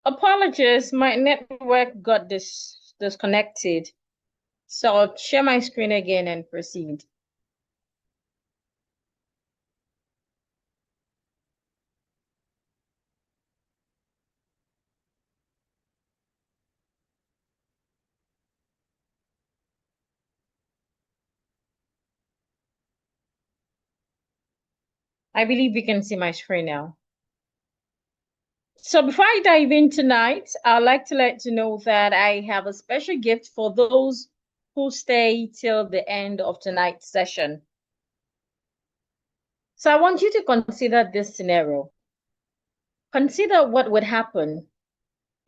Apologies, my network got disconnected. So I'll share my screen again and proceed. I believe you can see my screen now. So before I dive in tonight, I'd like to let you know that I have a special gift for those who stay till the end of tonight's session. So I want you to consider this scenario. Consider what would happen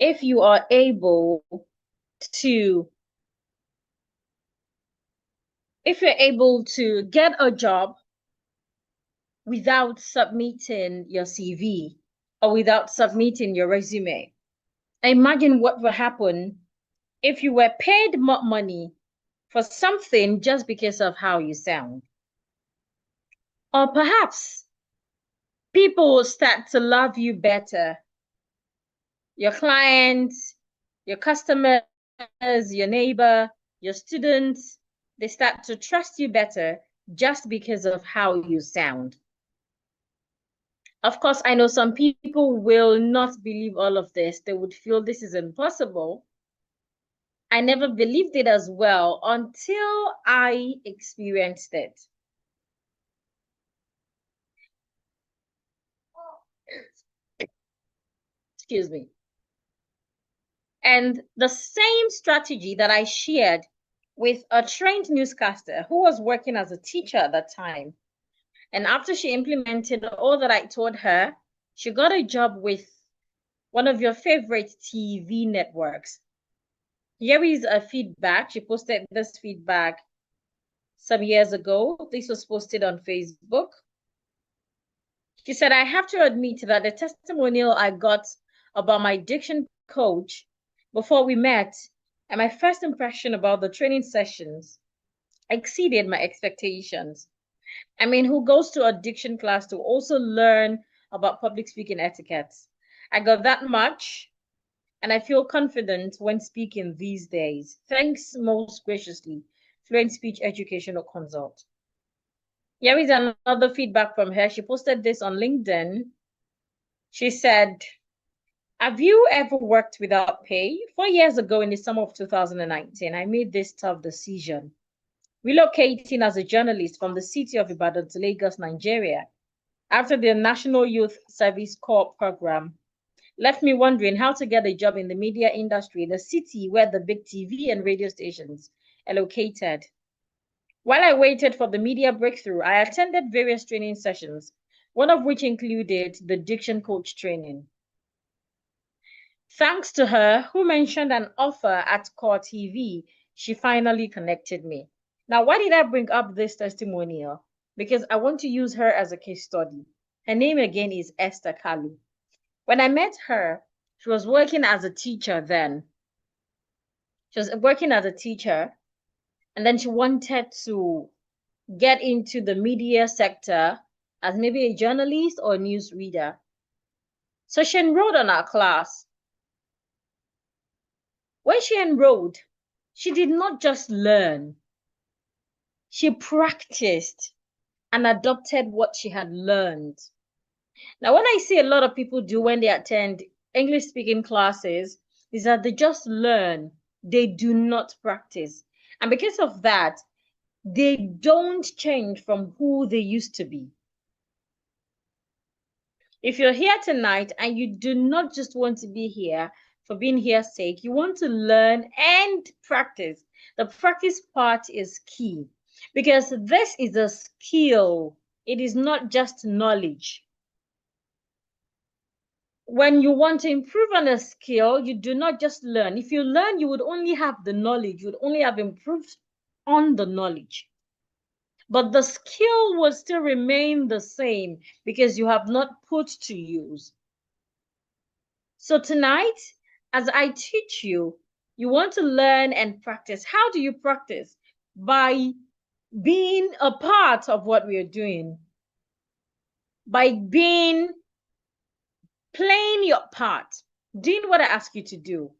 if you are able to, if you're able to get a job without submitting your CV or without submitting your resume. Imagine what would happen if you were paid more money for something just because of how you sound. Or perhaps people will start to love you better. Your clients, your customers, your neighbor, your students, they start to trust you better just because of how you sound. Of course, I know some people will not believe all of this. They would feel this is impossible. I never believed it as well until I experienced it. Excuse me. And the same strategy that I shared with a trained newscaster who was working as a teacher at that time. And after she implemented all that I told her, she got a job with one of your favorite TV networks. Here is a feedback. She posted this feedback some years ago. This was posted on Facebook. She said, I have to admit that the testimonial I got about my diction coach before we met and my first impression about the training sessions exceeded my expectations. I mean, who goes to a diction class to also learn about public speaking etiquettes? I got that much, and I feel confident when speaking these days. Thanks most graciously, Fluent Speech Educational Consult. Here is another feedback from her. She posted this on LinkedIn. She said, have you ever worked without pay? 4 years ago in the summer of 2019, I made this tough decision. Relocating as a journalist from the city of Ibadan to Lagos, Nigeria, after the National Youth Service Corps program, left me wondering how to get a job in the media industry in the city where the big TV and radio stations are located. While I waited for the media breakthrough, I attended various training sessions, one of which included the diction coach training. Thanks to her, who mentioned an offer at Core TV, she finally connected me. Now, why did I bring up this testimonial? Because I want to use her as a case study. Her name again is Esther Kalu. When I met her, she was working as a teacher then. She was working as a teacher, and then she wanted to get into the media sector as maybe a journalist or a news reader. So she enrolled on our class. When she enrolled, she did not just learn. She practiced and adopted what she had learned. Now, when I see a lot of people do when they attend English speaking classes, is that they just learn, they do not practice. And because of that, they don't change from who they used to be. If you're here tonight and you do not just want to be here for being here's sake, you want to learn and practice. The practice part is key because this is a skill. It is not just knowledge. When you want to improve on a skill, you do not just learn. If you learn, you would only have the knowledge, you would only have improved on the knowledge. But the skill will still remain the same because you have not put to use. So tonight, as I teach you, you want to learn and practice. How do you practice? By being a part of what we are doing. By playing your part. doing what I ask you to do.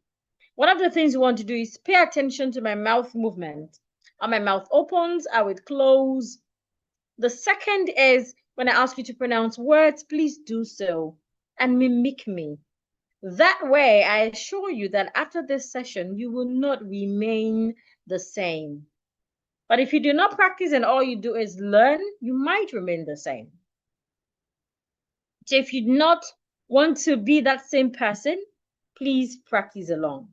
One of the things you want to do is pay attention to my mouth movement. Are my mouth opens? Are it closed? The second is when I ask you to pronounce words, please do so and mimic me. That way, I assure you that after this session, you will not remain the same. But if you do not practice and all you do is learn, you might remain the same. So if you do not want to be that same person, please practice along.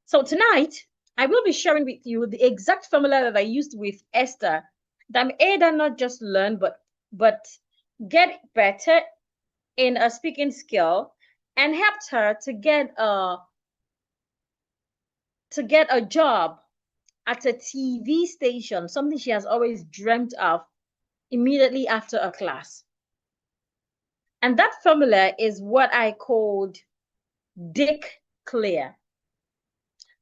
So tonight, I will be sharing with you the exact formula that I used with Esther that made her not just learn, but get better in a speaking skill and helped her to get a job at a TV station, something she has always dreamt of immediately after a class. And that formula is what I called Dick Clear.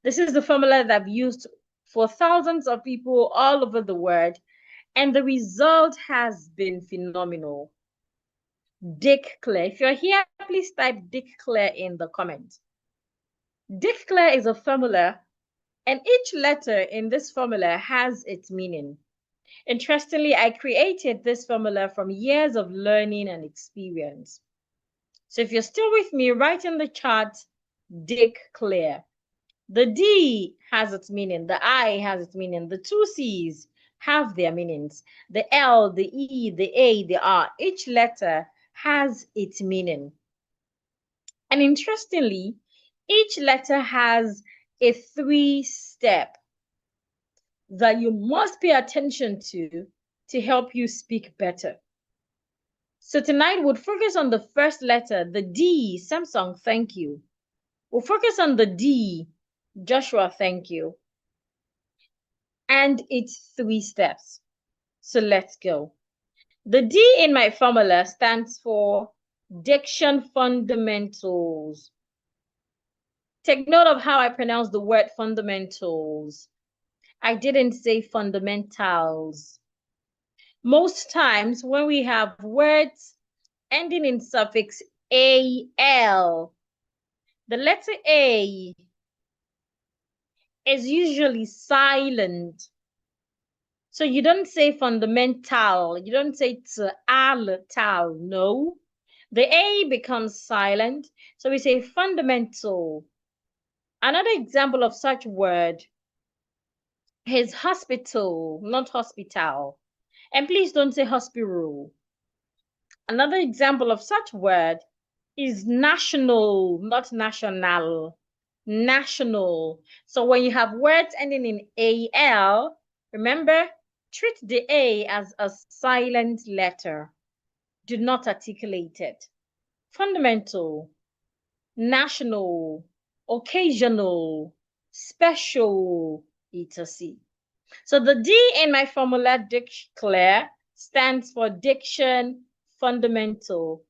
This is the formula that I've used for thousands of people all over the world, and the result has been phenomenal. Dick Clear. If you're here, please type Dick Clear in the comments. Dick Clear is a formula, and each letter in this formula has its meaning. Interestingly, I created this formula from years of learning and experience. So if you're still with me, write in the chat, Dick Clear. The D has its meaning. The I has its meaning. The two C's have their meanings. The L, the E, the A, the R, each letter has its meaning. And interestingly, each letter has a 3-step that you must pay attention to help you speak better. So tonight we'll focus on the first letter, the D, Samsung, thank you. We'll focus on the D, Joshua, thank you. And it's 3 steps. So let's go. The D in my formula stands for Diction Fundamentals. Take note of how I pronounce the word fundamentals. I didn't say fundamentals. Most times when we have words ending in suffix AL, the letter A is usually silent. So you don't say fundamental, you don't say tal, no. The A becomes silent, so we say fundamental. Another example of such word is hospital, not hospital. And please don't say hospital. Another example of such word is national, not national. National. So when you have words ending in AL, remember, treat the A as a silent letter. Do not articulate it. Fundamental, national, occasional, special, etc. So the D in my formula, Declare, stands for Diction Fundamental.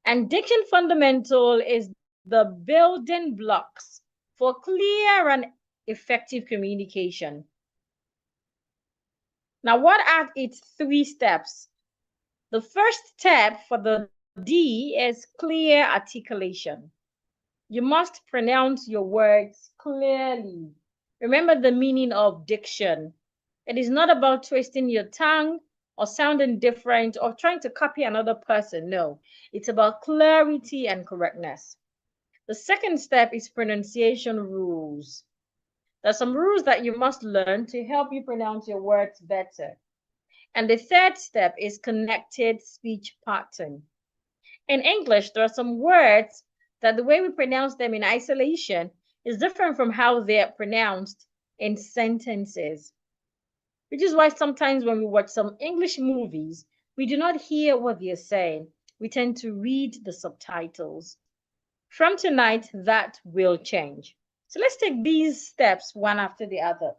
And Diction Fundamental is the building blocks for clear and effective communication. Now, what are its 3 steps? The first step for the D is clear articulation. You must pronounce your words clearly. Remember the meaning of diction. It is not about twisting your tongue or sounding different or trying to copy another person. No, it's about clarity and correctness. The second step is pronunciation rules. There's some rules that you must learn to help you pronounce your words better. And the third step is connected speech pattern. In English, there are some words that the way we pronounce them in isolation is different from how they're pronounced in sentences. Which is why sometimes when we watch some English movies, we do not hear what they're saying. We tend to read the subtitles. From tonight, that will change. So let's take these steps one after the other.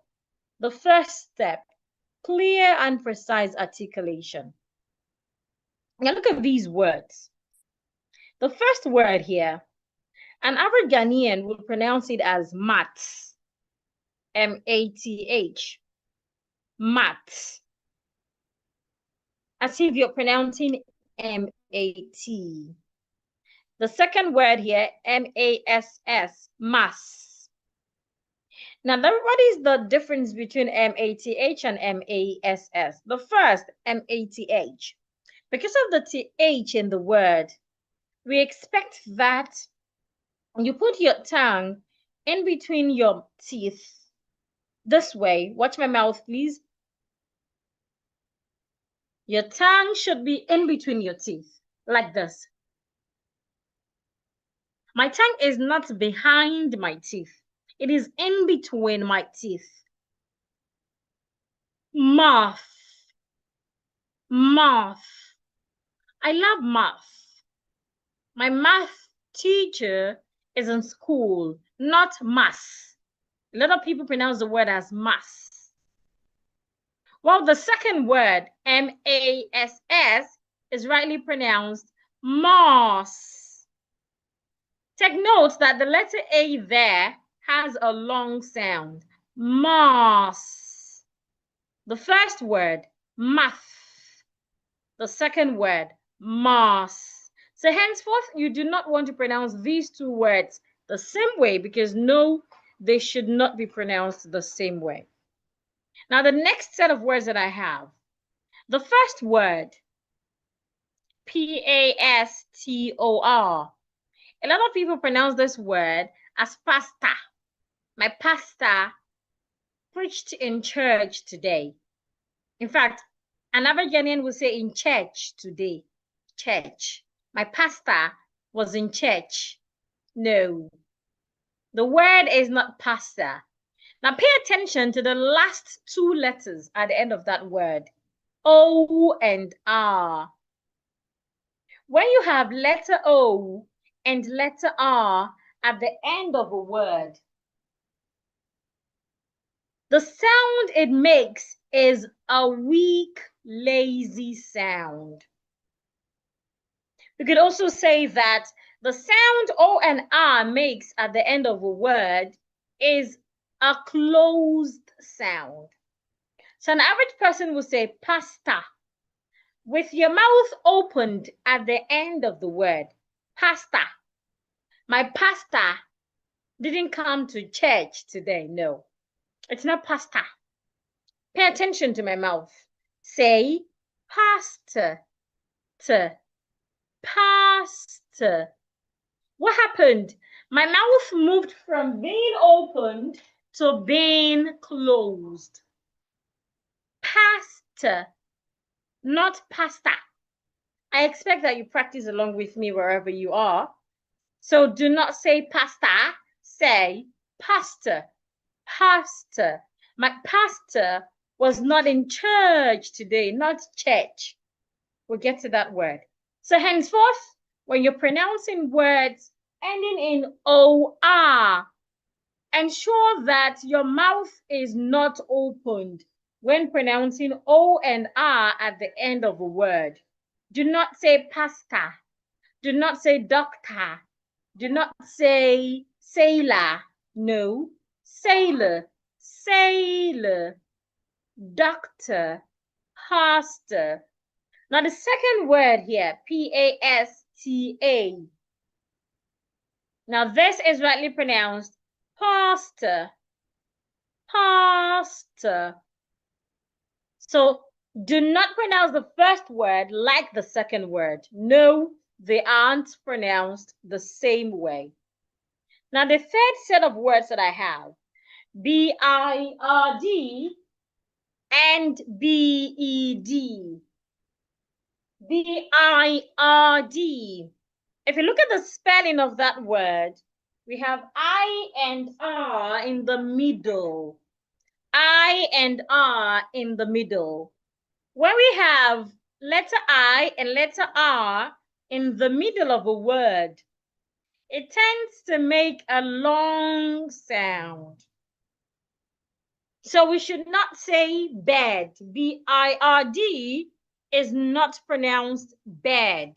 The first step, clear and precise articulation. Now look at these words. The first word here, an average Ghanaian will pronounce it as maths, M-A-T-H, maths, as if you're pronouncing M-A-T. The second word here, M-A-S-S, mass. Now, what is the difference between M-A-T-H and M-A-S-S? The first, M-A-T-H. Because of the T-H in the word, we expect that you put your tongue in between your teeth this way. Watch my mouth, please. Your tongue should be in between your teeth, like this. My tongue is not behind my teeth. It is in between my teeth. Math. Math. I love math. My math teacher is in school, not mass. A lot of people pronounce the word as mass. Well, the second word, M-A-S-S, is rightly pronounced mass. Take note that the letter A there has a long sound. Mass. The first word, math. The second word, mass. So henceforth, you do not want to pronounce these two words the same way, because no, they should not be pronounced the same way. Now, the next set of words that I have, the first word, P-A-S-T-O-R. A lot of people pronounce this word as pastor. My pastor preached in church today. In fact, an average Ghanaian would say in church today. Church. My pastor was in church. No, the word is not pastor. Now pay attention to the last two letters at the end of that word, O and R. When you have letter O and letter R at the end of a word, the sound it makes is a weak, lazy sound. You could also say that the sound O and R makes at the end of a word is a closed sound. So an average person will say pasta with your mouth opened at the end of the word. Pasta. My pastor didn't come to church today. No, it's not pasta. Pay attention to my mouth. Say pastor. Pastor. What happened? My mouth moved from being opened to being closed. Pastor, not pasta. I expect that you practice along with me wherever you are. So do not say pasta, say pastor. Pastor. My pastor was not in church today, not church. We'll get to that word. So henceforth, when you're pronouncing words ending in O-R, ensure that your mouth is not opened when pronouncing O and R at the end of a word. Do not say pasta. Do not say doctor. Do not say sailor. No, sailor, sailor, doctor, pastor. Now the second word here, P-A-S-T-A. Now this is rightly pronounced pastor, pastor. So do not pronounce the first word like the second word. No, they aren't pronounced the same way. Now the third set of words that I have, B-I-R-D and B-E-D. B-I-R-D. If you look at the spelling of that word, we have I and R in the middle. I and R in the middle. When we have letter I and letter R in the middle of a word, it tends to make a long sound. So we should not say bed. B-I-R-D is not pronounced bed.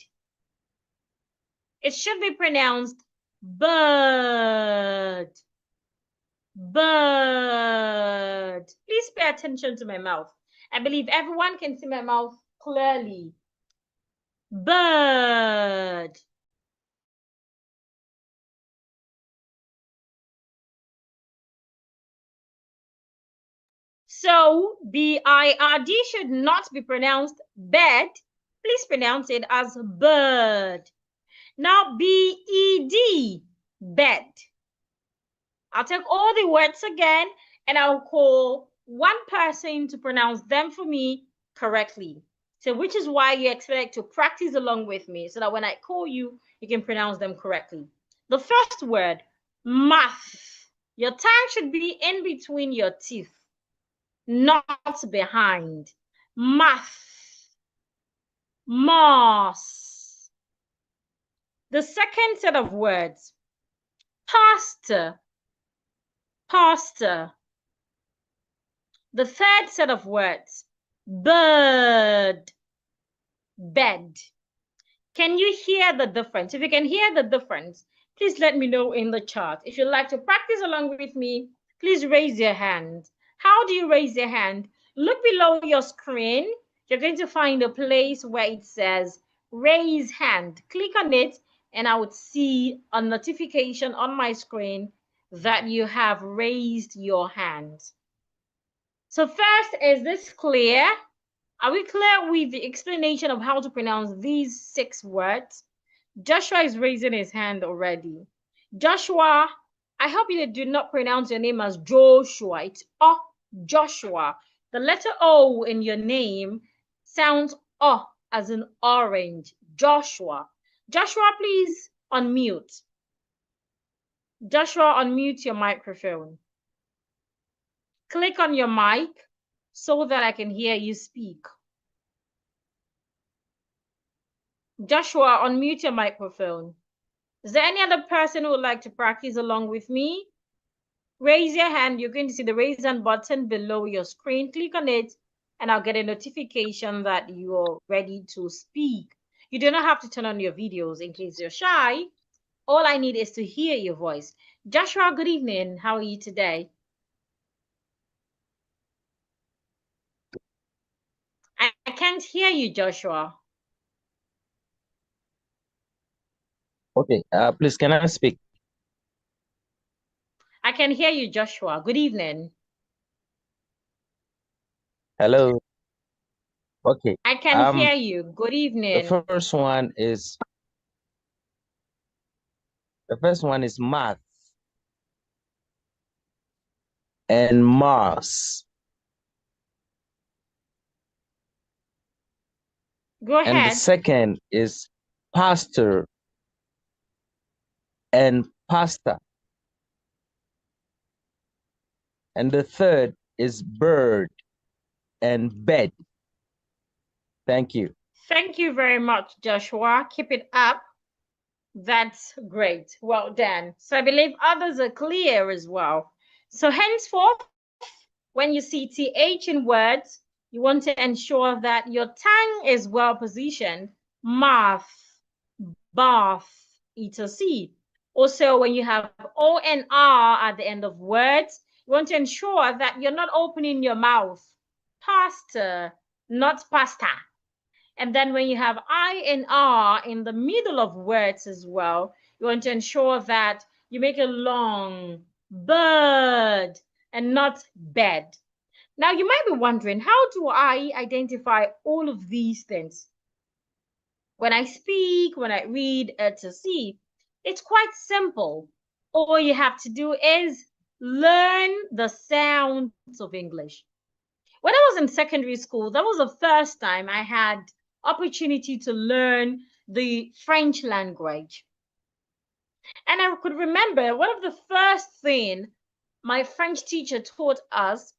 It should be pronounced bird. Bird. Please pay attention to my mouth. I believe everyone can see my mouth clearly. Bird. So B-I-R-D should not be pronounced bed. Please pronounce it as bird. Now B-E-D, bed. I'll take all the words again and I'll call one person to pronounce them for me correctly. So which is why you expect to practice along with me so that when I call you, you can pronounce them correctly. The first word, math. Your tongue should be in between your teeth, not behind. Math. Moss. The second set of words, pasta. Pasta. The third set of words, bird, bed. Can you hear the difference? If you can hear the difference, please let me know in the chat. If you'd like to practice along with me, please raise your hand. How do you raise your hand? Look below your screen. You're going to find a place where it says raise hand. Click on it and I would see a notification on my screen that you have raised your hand. So first, is this clear? Are we clear with the explanation of how to pronounce these 6 words? Joshua is raising his hand already. Joshua, I hope you do not pronounce your name as Joshua. It's Joshua. The letter O in your name sounds as in orange. Joshua. Joshua, please unmute. Joshua, unmute your microphone. Click on your mic so that I can hear you speak. Joshua, unmute your microphone. Is there any other person who would like to practice along with me? Raise your hand. You're going to see the raise hand button below your screen. Click on it and I'll get a notification that you're ready to speak. You do not have to turn on your videos in case you're shy. All I need is to hear your voice. Joshua, good evening. How are you today? I can't hear you, Joshua. Okay, please, can I speak? I can hear you, Joshua. Good evening. Hello. Okay. I can hear you. Good evening. The first one is math and Mars. Go ahead. And the second is pastor and pasta. And the third is bird and bed. Thank you. Thank you very much, Joshua. Keep it up. That's great. Well done. So I believe others are clear as well. So henceforth, when you see TH in words, you want to ensure that your tongue is well positioned. Math, bath, etc. Also, when you have O and R at the end of words, you want to ensure that you're not opening your mouth. Pasta, not pasta. And then when you have I and R in the middle of words as well, you want to ensure that you make a long bird and not bed. Now, you might be wondering, how do I identify all of these things? When I speak, when I read, etc. It's quite simple. All you have to do is learn the sounds of English. When I was in secondary school, that was the first time I had opportunity to learn the French language. And I could remember one of the first things my French teacher taught us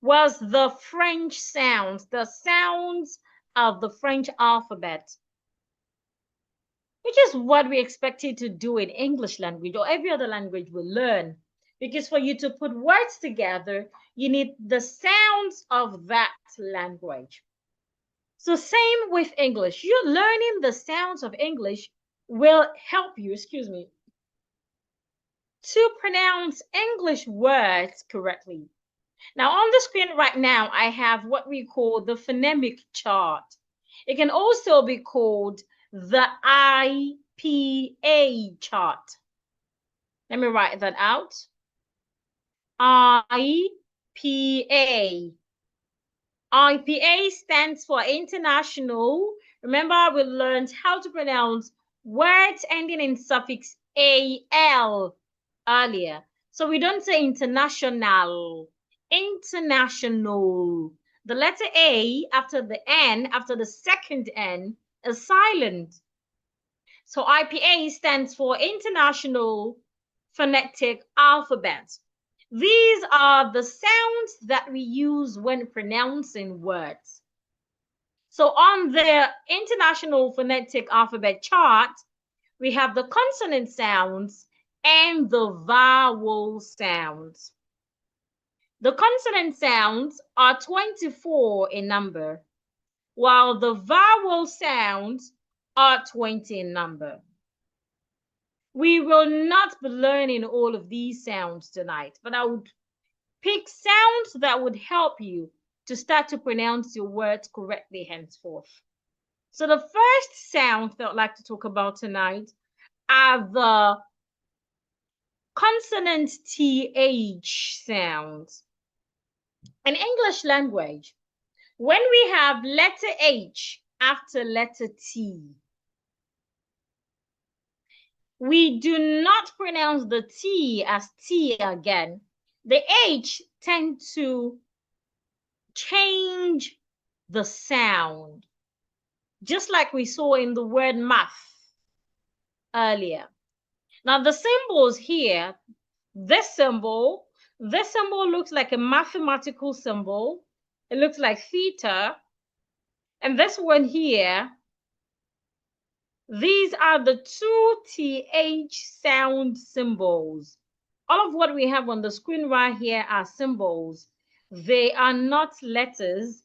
was the French sounds, the sounds of the French alphabet, which is what we expected to do in English language or every other language we learn. Because for you to put words together, you need the sounds of that language. So same with English. You learning the sounds of English will help you, to pronounce English words correctly. Now on the screen right now, I have what we call the phonemic chart. It can also be called the IPA chart. Let me write that out. IPA. IPA stands for international. Remember, we learned how to pronounce words ending in suffix AL earlier. So we don't say international, international. The letter A after the N, after the second N, is silent. So IPA stands for International Phonetic Alphabet. These are the sounds that we use when pronouncing words. So on the International Phonetic Alphabet chart, we have the consonant sounds and the vowel sounds. The consonant sounds are 24 in number, while the vowel sounds are 20 in number. We will not be learning all of these sounds tonight, but I would pick sounds that would help you to start to pronounce your words correctly henceforth. So the first sound that I'd like to talk about tonight are the consonant TH sounds. In English language, when we have letter H after letter T, we do not pronounce the T as T again. The H tends to change the sound, just like we saw in the word math earlier. Now the symbols here, this symbol looks like a mathematical symbol. It looks like theta. And this one here, these are the two TH sound symbols. All of what we have on the screen right here are symbols. They are not letters.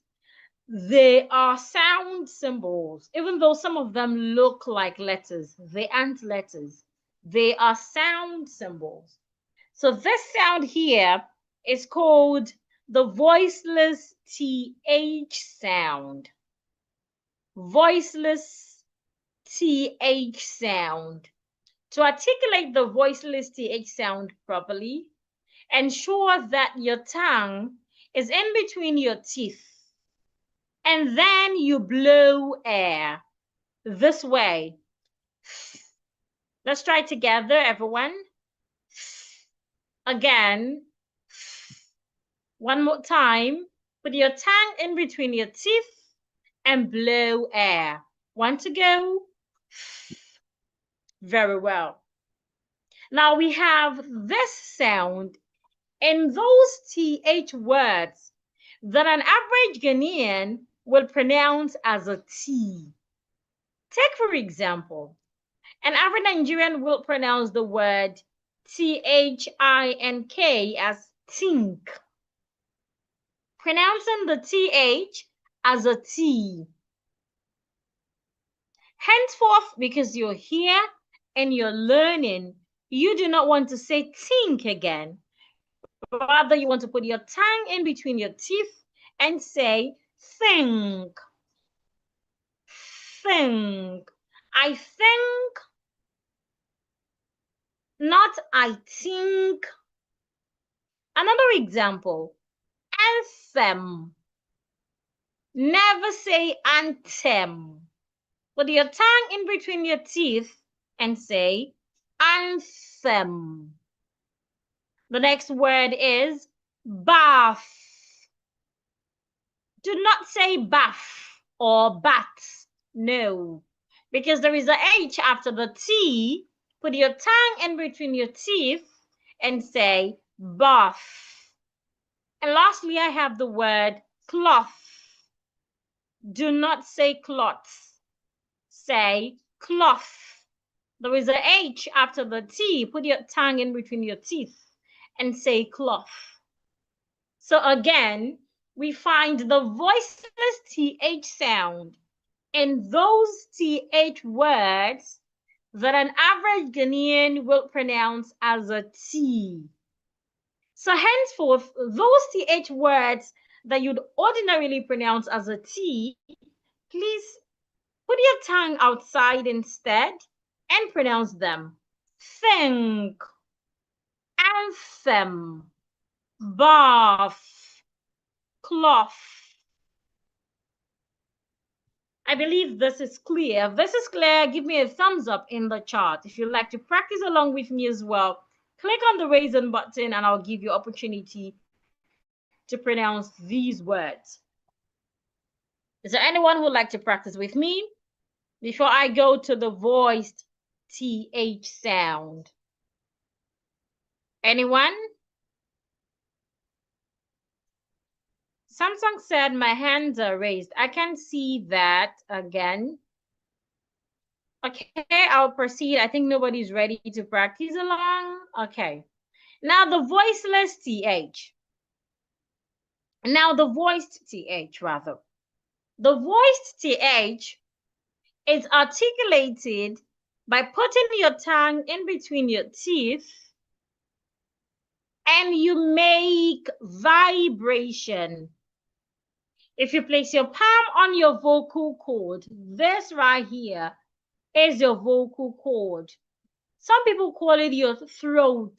They are sound symbols. Even though some of them look like letters, they aren't letters. They are sound symbols. So this sound here is called the voiceless TH sound. Voiceless TH sound. To articulate the voiceless TH sound properly, ensure that your tongue is in between your teeth, and then you blow air this way. Let's try it together, everyone. Again. One more time. Put your tongue in between your teeth and blow air. Want to go? Very well. Now we have this sound in those TH words that an average Ghanaian will pronounce as a T. Take, for example, an average Nigerian will pronounce the word THINK as tink, pronouncing the TH as a T. Henceforth, because you're here and you're learning, you do not want to say think again. Rather, you want to put your tongue in between your teeth and say think. Think. I think, not I think. Another example, anthem. Never say anthem. Put your tongue in between your teeth and say anthem. The next word is bath. Do not say bath or bat. No, because there is a H after the T. Put your tongue in between your teeth and say bath. And lastly, I have the word cloth. Do not say cloth. Say cloth. There is a H after the T. Put your tongue in between your teeth and say cloth. So again, we find the voiceless TH sound in those TH words that an average Ghanaian will pronounce as a T. So henceforth, those TH words that you'd ordinarily pronounce as a T, please put your tongue outside instead and pronounce them. Think, anthem, bath, cloth, I believe this is clear. If this is clear, give me a thumbs up in the chat. If you'd like to practice along with me as well, click on the raise hand button and I'll give you opportunity to pronounce these words. Is there anyone who would like to practice with me before I go to the voiced TH sound? Anyone? Samsung said my hands are raised. I can see that again. Okay, I'll proceed. I think nobody's ready to practice along. Okay. Now the voiceless TH. Now the voiced TH, rather. The voiced TH is articulated by putting your tongue in between your teeth and you make vibration. If you place your palm on your vocal cord, this right here is your vocal cord. Some people call it your throat,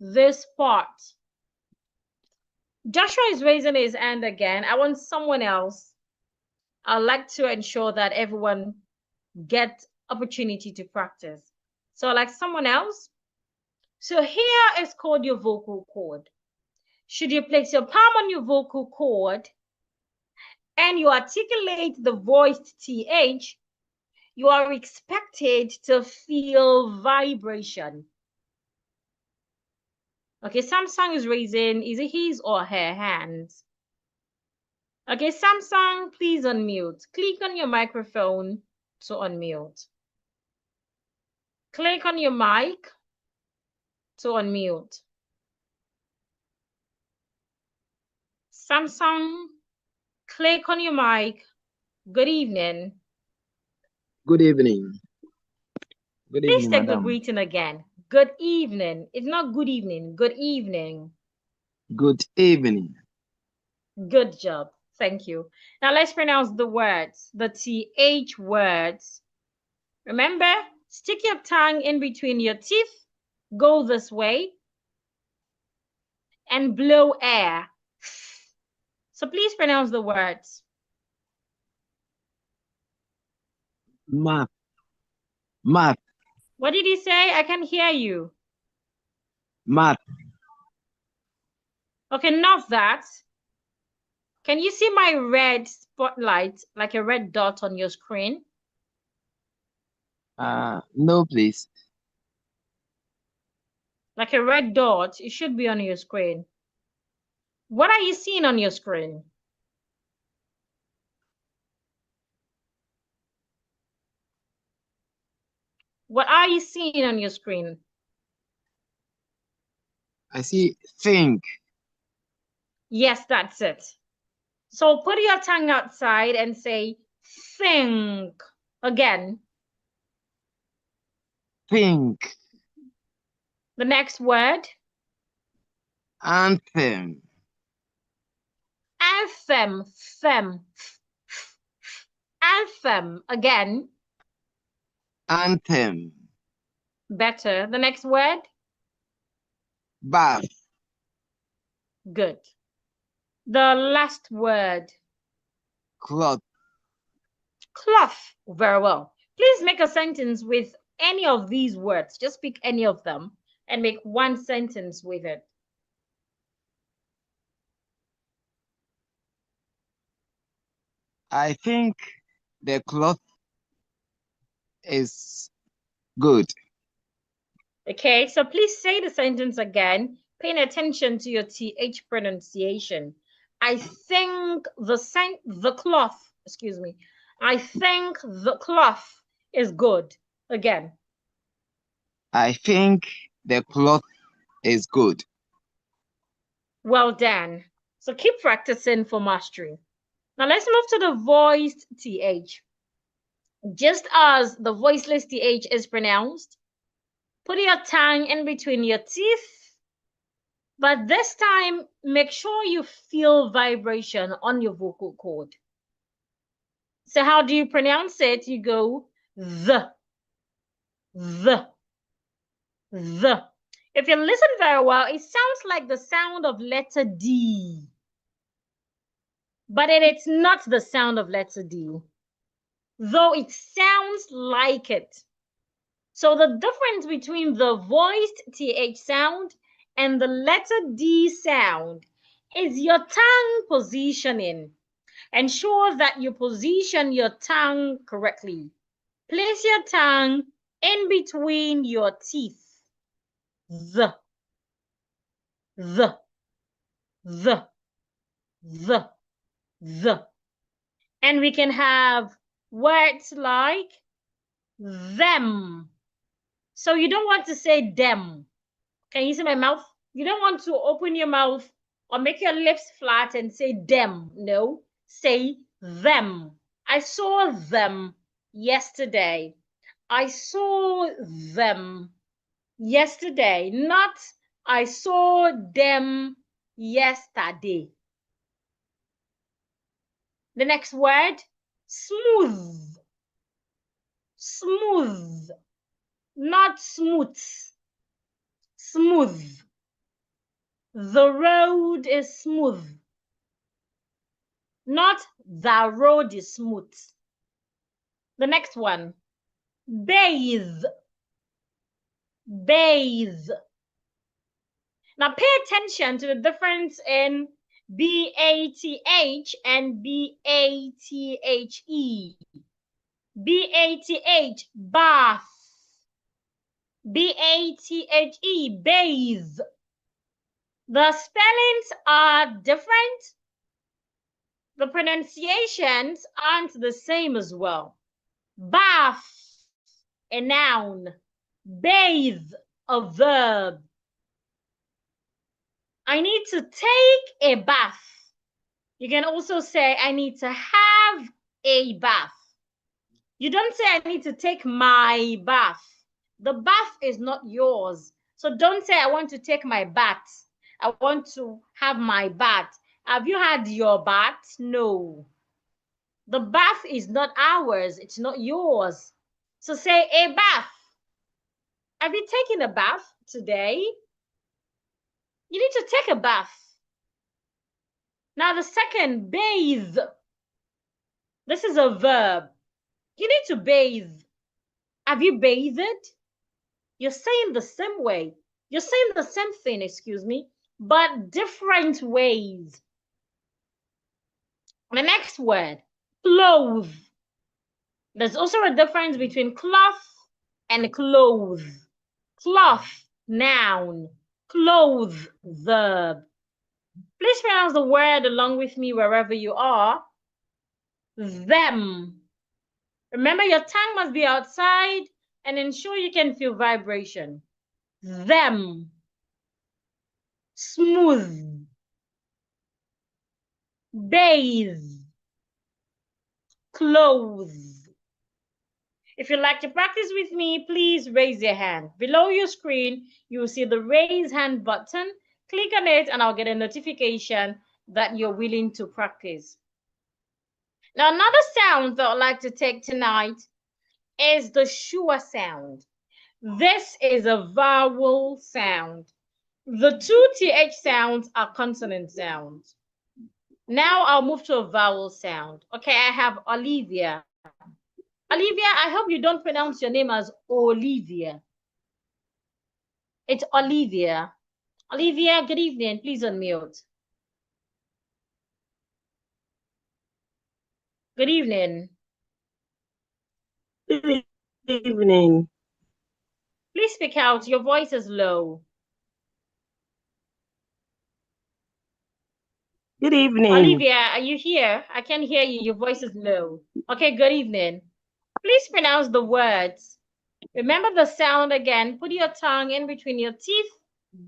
this part. Joshua is raising his hand again. I want someone else. I'd like to ensure that everyone gets opportunity to practice. So like someone else. So here is called your vocal cord. Should you place your palm on your vocal cord and you articulate the voiced TH, you are expected to feel vibration. Okay, Samsung is raising, is it his or her hands? Okay, Samsung, please unmute. Click on your microphone to unmute. Click on your mic to unmute. Samsung, click on your mic. Good evening. Good evening. Good evening, Please take madam. the greeting again. Good evening. It's not good evening. Good evening. Good evening. Good job. Thank you. Now let's pronounce the words, the TH words. Remember, stick your tongue in between your teeth, go this way, and blow air. So please pronounce the words. Math. Math. What did you say? I can hear you. Math. Okay, not that. Can you see my red spotlight, like a red dot on your screen? No, please. Like a red dot, it should be on your screen. What are you seeing on your screen? What are you seeing on your screen? I see think. Yes, that's it. So put your tongue outside and say think again. Think. The next word. Anthem. Anthem. Them. Anthem again. Anthem. Better. The next word. Bath. Good. The last word. Cloth. Cloth. Very well. Please make a sentence with any of these words. Just pick any of them and make one sentence with it. I think the cloth is good. Okay, so please say the sentence again, paying attention to your TH pronunciation. I think the cloth, excuse me. I think the cloth is good. Again. I think the cloth is good. Well done. So keep practicing for mastery. Now let's move to the voiced TH. Just as the voiceless TH is pronounced, put your tongue in between your teeth, but this time make sure you feel vibration on your vocal cord. So how do you pronounce it? You go the. If you listen very well, it sounds like the sound of letter D, but it's not the sound of letter D. though it sounds like it. So the difference between the voiced TH sound and the letter D sound is your tongue positioning. Ensure that you position your tongue correctly. Place your tongue in between your teeth. The. And we can have words like them. So you don't want to say them. Can you see my mouth? You don't want to open your mouth or make your lips flat and say them. No, say them. I saw them yesterday. I saw them yesterday, not I saw them yesterday. The next word, smooth. Smooth, not smooth. Smooth. The road is smooth. Not the road is smooth. The next one, bathe. Bathe. Now pay attention to the difference in B-A-T-H and B-A-T-H-E. B-A-T-H, bath. B-A-T-H-E, bathe. The spellings are different. The pronunciations aren't the same as well. Bath, a noun. Bathe, a verb. I need to take a bath. You can also say, I need to have a bath. You don't say, I need to take my bath. The bath is not yours. So don't say, I want to take my bath. I want to have my bath. Have you had your bath? No. The bath is not ours. It's not yours. So say a bath. Have you taken a bath today? You need to take a bath. Now the second, bathe. This is a verb. You need to bathe. Have you bathed? You're saying the same way. You're saying the same thing, excuse me, but different ways. The next word, clothe. There's also a difference between cloth and clothe. Cloth, noun. Clothe, verb. Please pronounce the word along with me wherever you are. Them. Remember, your tongue must be outside and ensure you can feel vibration. Them. Smooth. Bathe. Clothe. If you'd like to practice with me, please raise your hand. Below your screen, you will see the raise hand button. Click on it and I'll get a notification that you're willing to practice. Now, another sound that I'd like to take tonight is the schwa sound. This is a vowel sound. The two TH sounds are consonant sounds. Now I'll move to a vowel sound. Okay, I have Olivia. Olivia, I hope you don't pronounce your name as Olivia. It's Olivia. Olivia, good evening. Please unmute. Good evening. Good evening. Please speak out. Your voice is low. Good evening. Olivia, are you here? I can't hear you. Your voice is low. Okay, good evening. Please pronounce the words. Remember the sound again. Put your tongue in between your teeth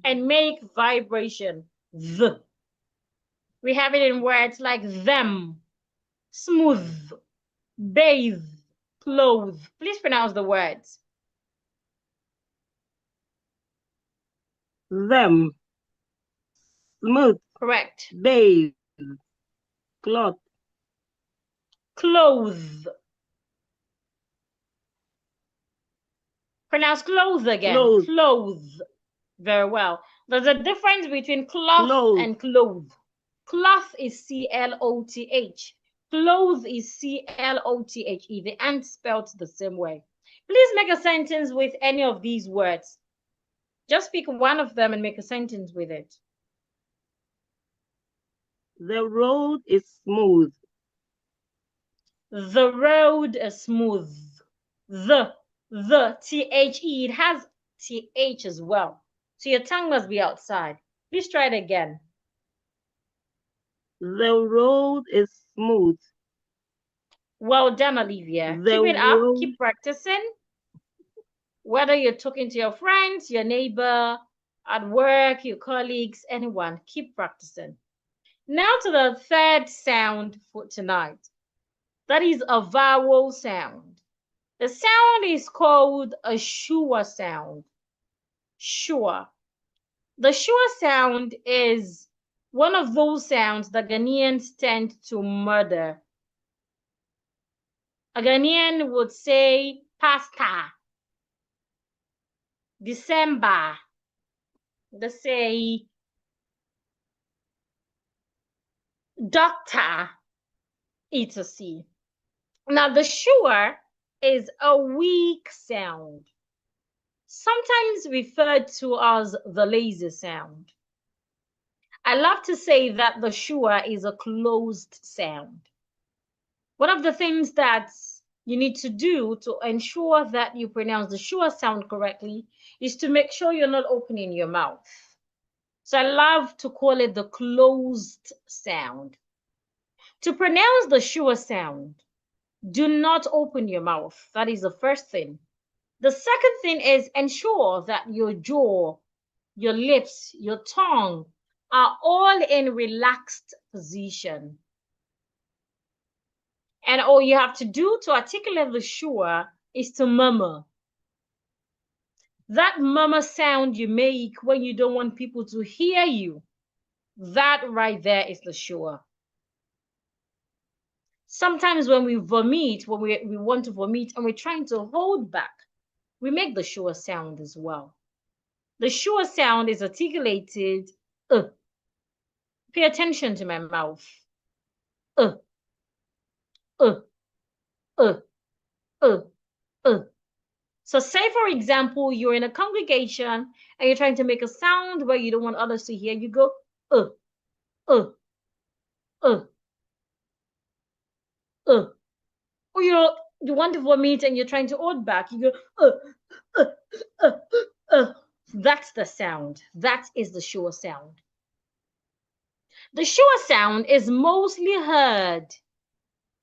and make vibration. The. We have it in words like them, smooth, bathe, clothe. Please pronounce the words. Them. Smooth. Correct. Bathe. Cloth. Clothe. Pronounce clothe again. Clothe. Clothe. Very well. There's a difference between cloth and clothe. Cloth is C-L-O-T-H. Clothe is C-L-O-T-H-E. The end spelled the same way. Please make a sentence with any of these words. Just pick one of them and make a sentence with it. The road is smooth. The road is smooth. The T-H-E, it has T-H as well. So your tongue must be outside. Please try it again. The road is smooth. Well done, Olivia. The Keep it up. road- Keep practicing. Whether you're talking to your friends, your neighbor, at work, your colleagues, anyone, keep practicing. Now to the third sound for tonight. That is a vowel sound. The sound is called a sure sound. Sure. The sure sound is one of those sounds that Ghanaians tend to murder. A Ghanaian would say pasta, December. They say doctor, etc. Now the sure is a weak sound, sometimes referred to as the lazy sound. I love to say that the sure is a closed sound. One of the things that you need to do to ensure that you pronounce the sure sound correctly is to make sure you're not opening your mouth. So I love to call it the closed sound. To pronounce the sure sound, do not open your mouth. That is the first thing. The second thing is ensure that your jaw, your lips, your tongue are all in relaxed position. And all you have to do to articulate the sure is to murmur. That murmur sound you make when you don't want people to hear you, that right there is the sure. Sometimes when we vomit, when we want to vomit and we're trying to hold back, we make the sure sound as well. The sure sound is articulated. Pay attention to my mouth. So say, for example, you're in a congregation and you're trying to make a sound where you don't want others to hear. You go, Or you want to vomit and you're trying to hold back. You go, That's the sound. That is the sure sound. The sure sound is mostly heard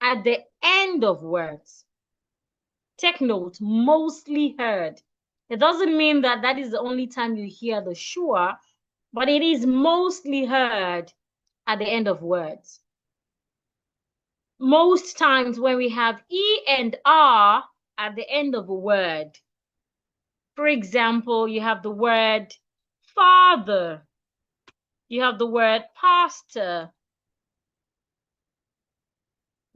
at the end of words. Take note, mostly heard. It doesn't mean that that is the only time you hear the sure, but it is mostly heard at the end of words. Most times when we have E and R at the end of a word, for example, you have the word father, you have the word pastor.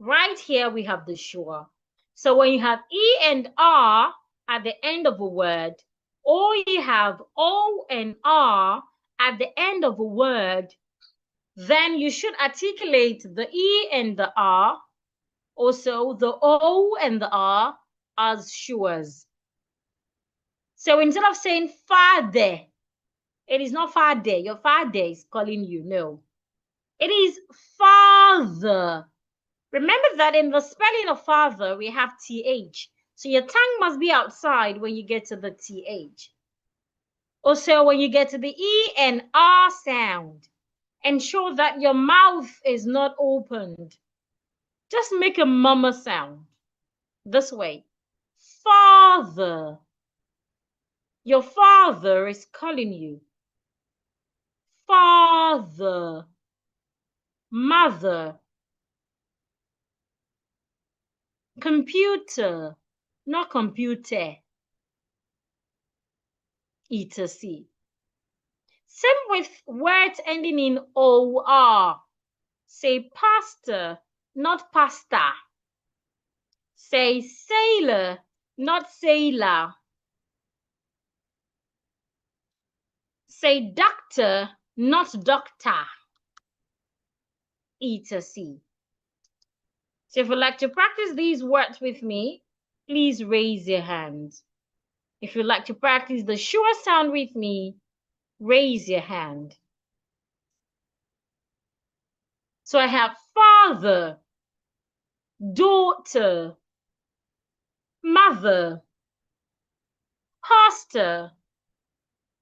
Right here, we have the sure. So when you have E and R at the end of a word, or you have O and R at the end of a word, then you should articulate the E and the R, also the O and the R as sures. So instead of saying father, it is not father. Your father is calling you. No, it is father. Remember that in the spelling of father, we have TH. So your tongue must be outside when you get to the TH. Also, when you get to the E and R sound, ensure that your mouth is not opened. Just make a murmur sound. This way. Father. Your father is calling you. Father. Mother. Computer, not computer. etc. Same with words ending in OR. Say pastor, not pasta. Say sailor, not sailor. Say doctor, not doctor. etc. So if you'd like to practice these words with me, please raise your hand. If you'd like to practice the sure sound with me, raise your hand. So I have father, daughter, mother, pastor,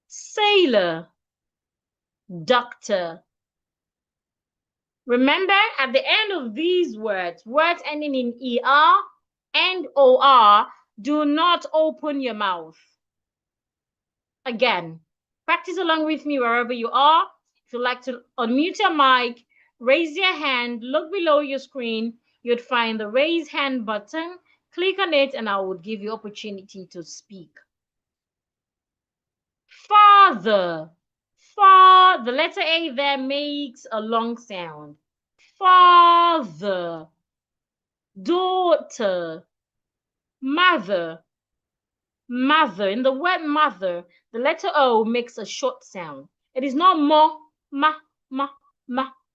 sailor, doctor. Remember, at the end of these words, words ending in ER and OR, do not open your mouth. Again, practice along with me wherever you are. If you'd like to unmute your mic, raise your hand, look below your screen, you'd find the raise hand button. Click on it and I would give you opportunity to speak. Father. The letter A there makes a long sound. Father. Daughter. Mother. Mother. In the word mother, the letter O makes a short sound. It is not ma,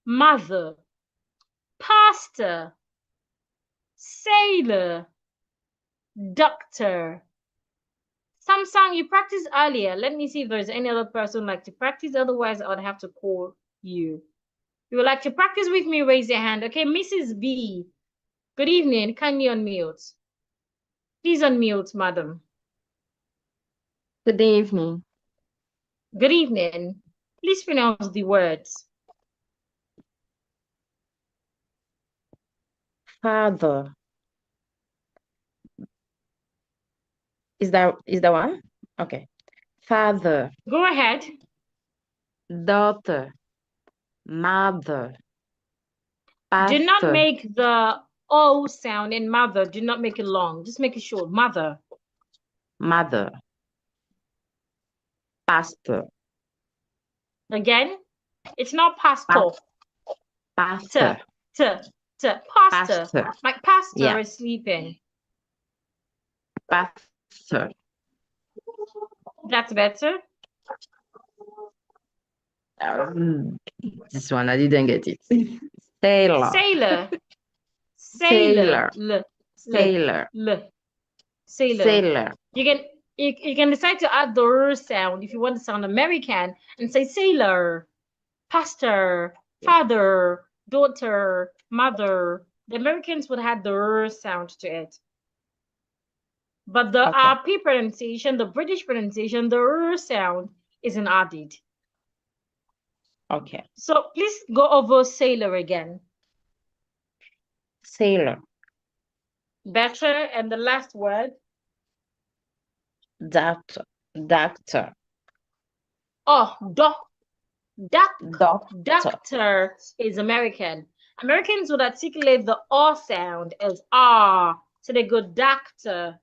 mother. Pastor. Sailor. Doctor. Samsung, you practiced earlier. Let me see if there's any other person like to practice. Otherwise, I would have to call you. If you would like to practice with me, raise your hand. Okay, Mrs. B. Good evening. Can you unmute? Please unmute, madam. Good evening. Good evening. Please pronounce the words. Father. Is that one? Okay. Father, Go ahead. daughter, mother, Do not pastor, make the O sound in mother. Do not make it long. Just make it short. Mother. mother, pastor, Again, it's not pastor. pastor, Pastor. pastor. Like pastor Yeah. is sleeping. pastor, That's better. This one, I didn't get it. Sailor, Sailor. Sailor. Sailor. sailor, Sailor. sailor, You can decide to add the R sound if you want to sound American and say sailor, pastor, father, daughter, mother. The Americans would have the R sound to it. But the Okay. RP pronunciation, the British pronunciation, the R sound isn't added. Okay. So please go over sailor again. Sailor, Better. And the last word. doctor, doctor, Oh, doctor, doctor is American. Americans would articulate the R sound as R. So they go doctor.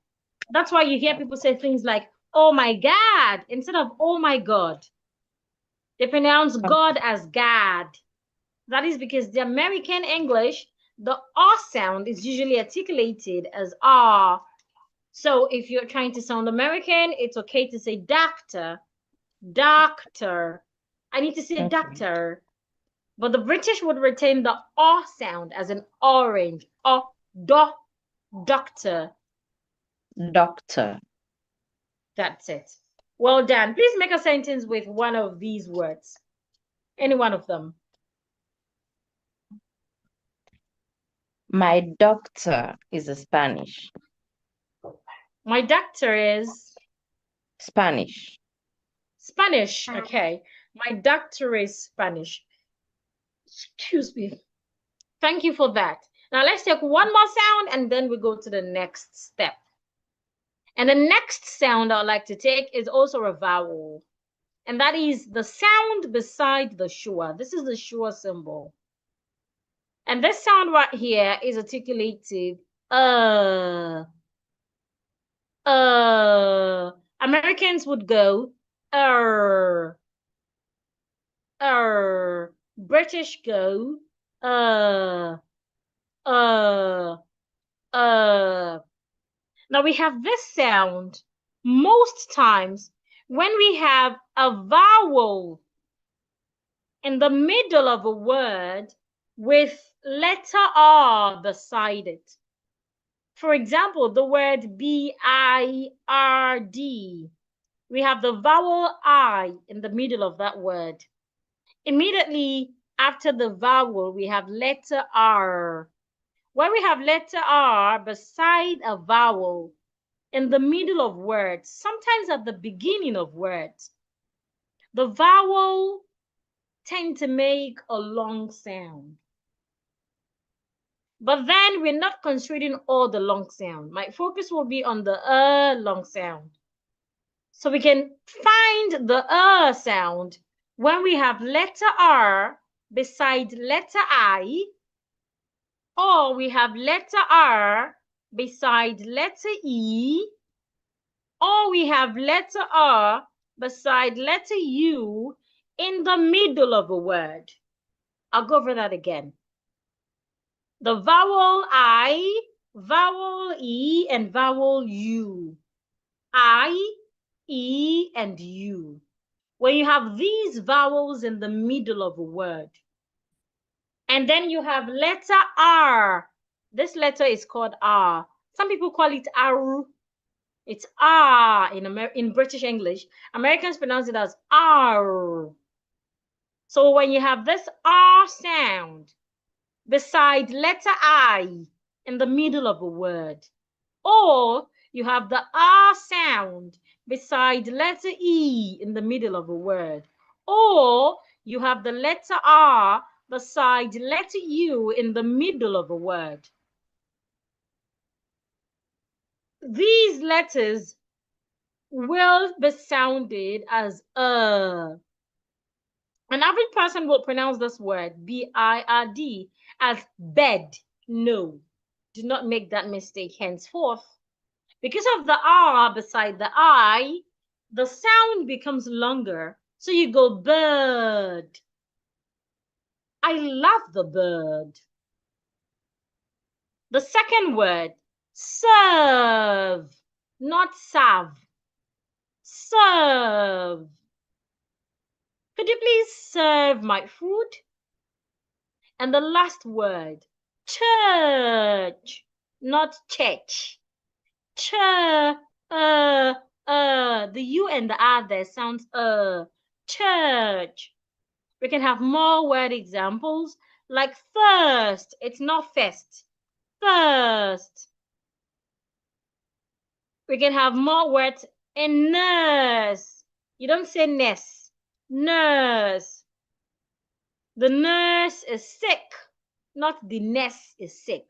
That's why you hear people say things like, oh my God, instead of oh my God. They pronounce God as God. That is because the American English, the R sound is usually articulated as R. So if you're trying to sound American, it's okay to say doctor, doctor. I need to say Okay. doctor. But the British would retain the R sound as an orange. Doctor. doctor, That's it. Well done. Please make a sentence with one of these words. Any one of them. My doctor is a Spanish. My doctor is Spanish. Spanish. Okay. My doctor is Spanish. Excuse me. Thank you for that. Now let's take one more sound and then we go to the next step. And the next sound I'd like to take is also a vowel. And that is the sound beside the schwa. This is the schwa symbol. And this sound right here is articulated Americans would go British go Now we have this sound most times when we have a vowel in the middle of a word with letter R beside it. For example, the word B-I-R-D. We have the vowel I in the middle of that word. Immediately after the vowel, we have letter R. When we have letter R beside a vowel in the middle of words, sometimes at the beginning of words, the vowel tend to make a long sound. But then we're not considering all the long sound. My focus will be on the long sound. So we can find the sound when we have letter R beside letter I, or we have letter R beside letter E, or we have letter R beside letter U in the middle of a word. I'll go over that again. The vowel I, vowel E, and vowel U. I, E, and U. When you have these vowels in the middle of a word, and then you have letter R. This letter is called R. Some people call it R. It's R in British English. Americans pronounce it as R. So when you have this R sound beside letter I in the middle of a word, or you have the R sound beside letter E in the middle of a word, or you have the letter R beside letter U in the middle of a word. These letters will be sounded as An average person will pronounce this word, B-I-R-D, as bed. No, do not make that mistake henceforth. Because of the R beside the I, the sound becomes longer. So you go bird. I love the bird. The second word, serve, not serve. Serve. Could you please serve my food? And the last word, church, not church. The U and the R there sounds church. We can have more word examples like first. It's not first. First. We can have more words in nurse. You don't say nurse. Nurse. The nurse is sick, not the nurse is sick.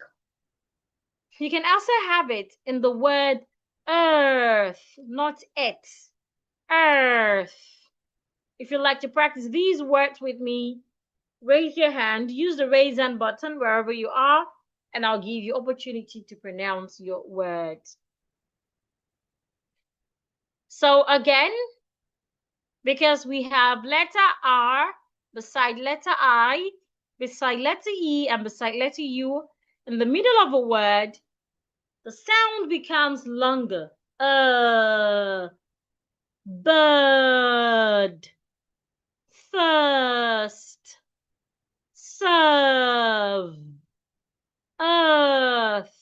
You can also have it in the word earth, not it. Earth. If you'd like to practice these words with me, raise your hand, use the raise hand button wherever you are, and I'll give you opportunity to pronounce your words. So again, because we have letter R beside letter I, beside letter E, and beside letter U, in the middle of a word, the sound becomes longer. Bird, first, serve, earth.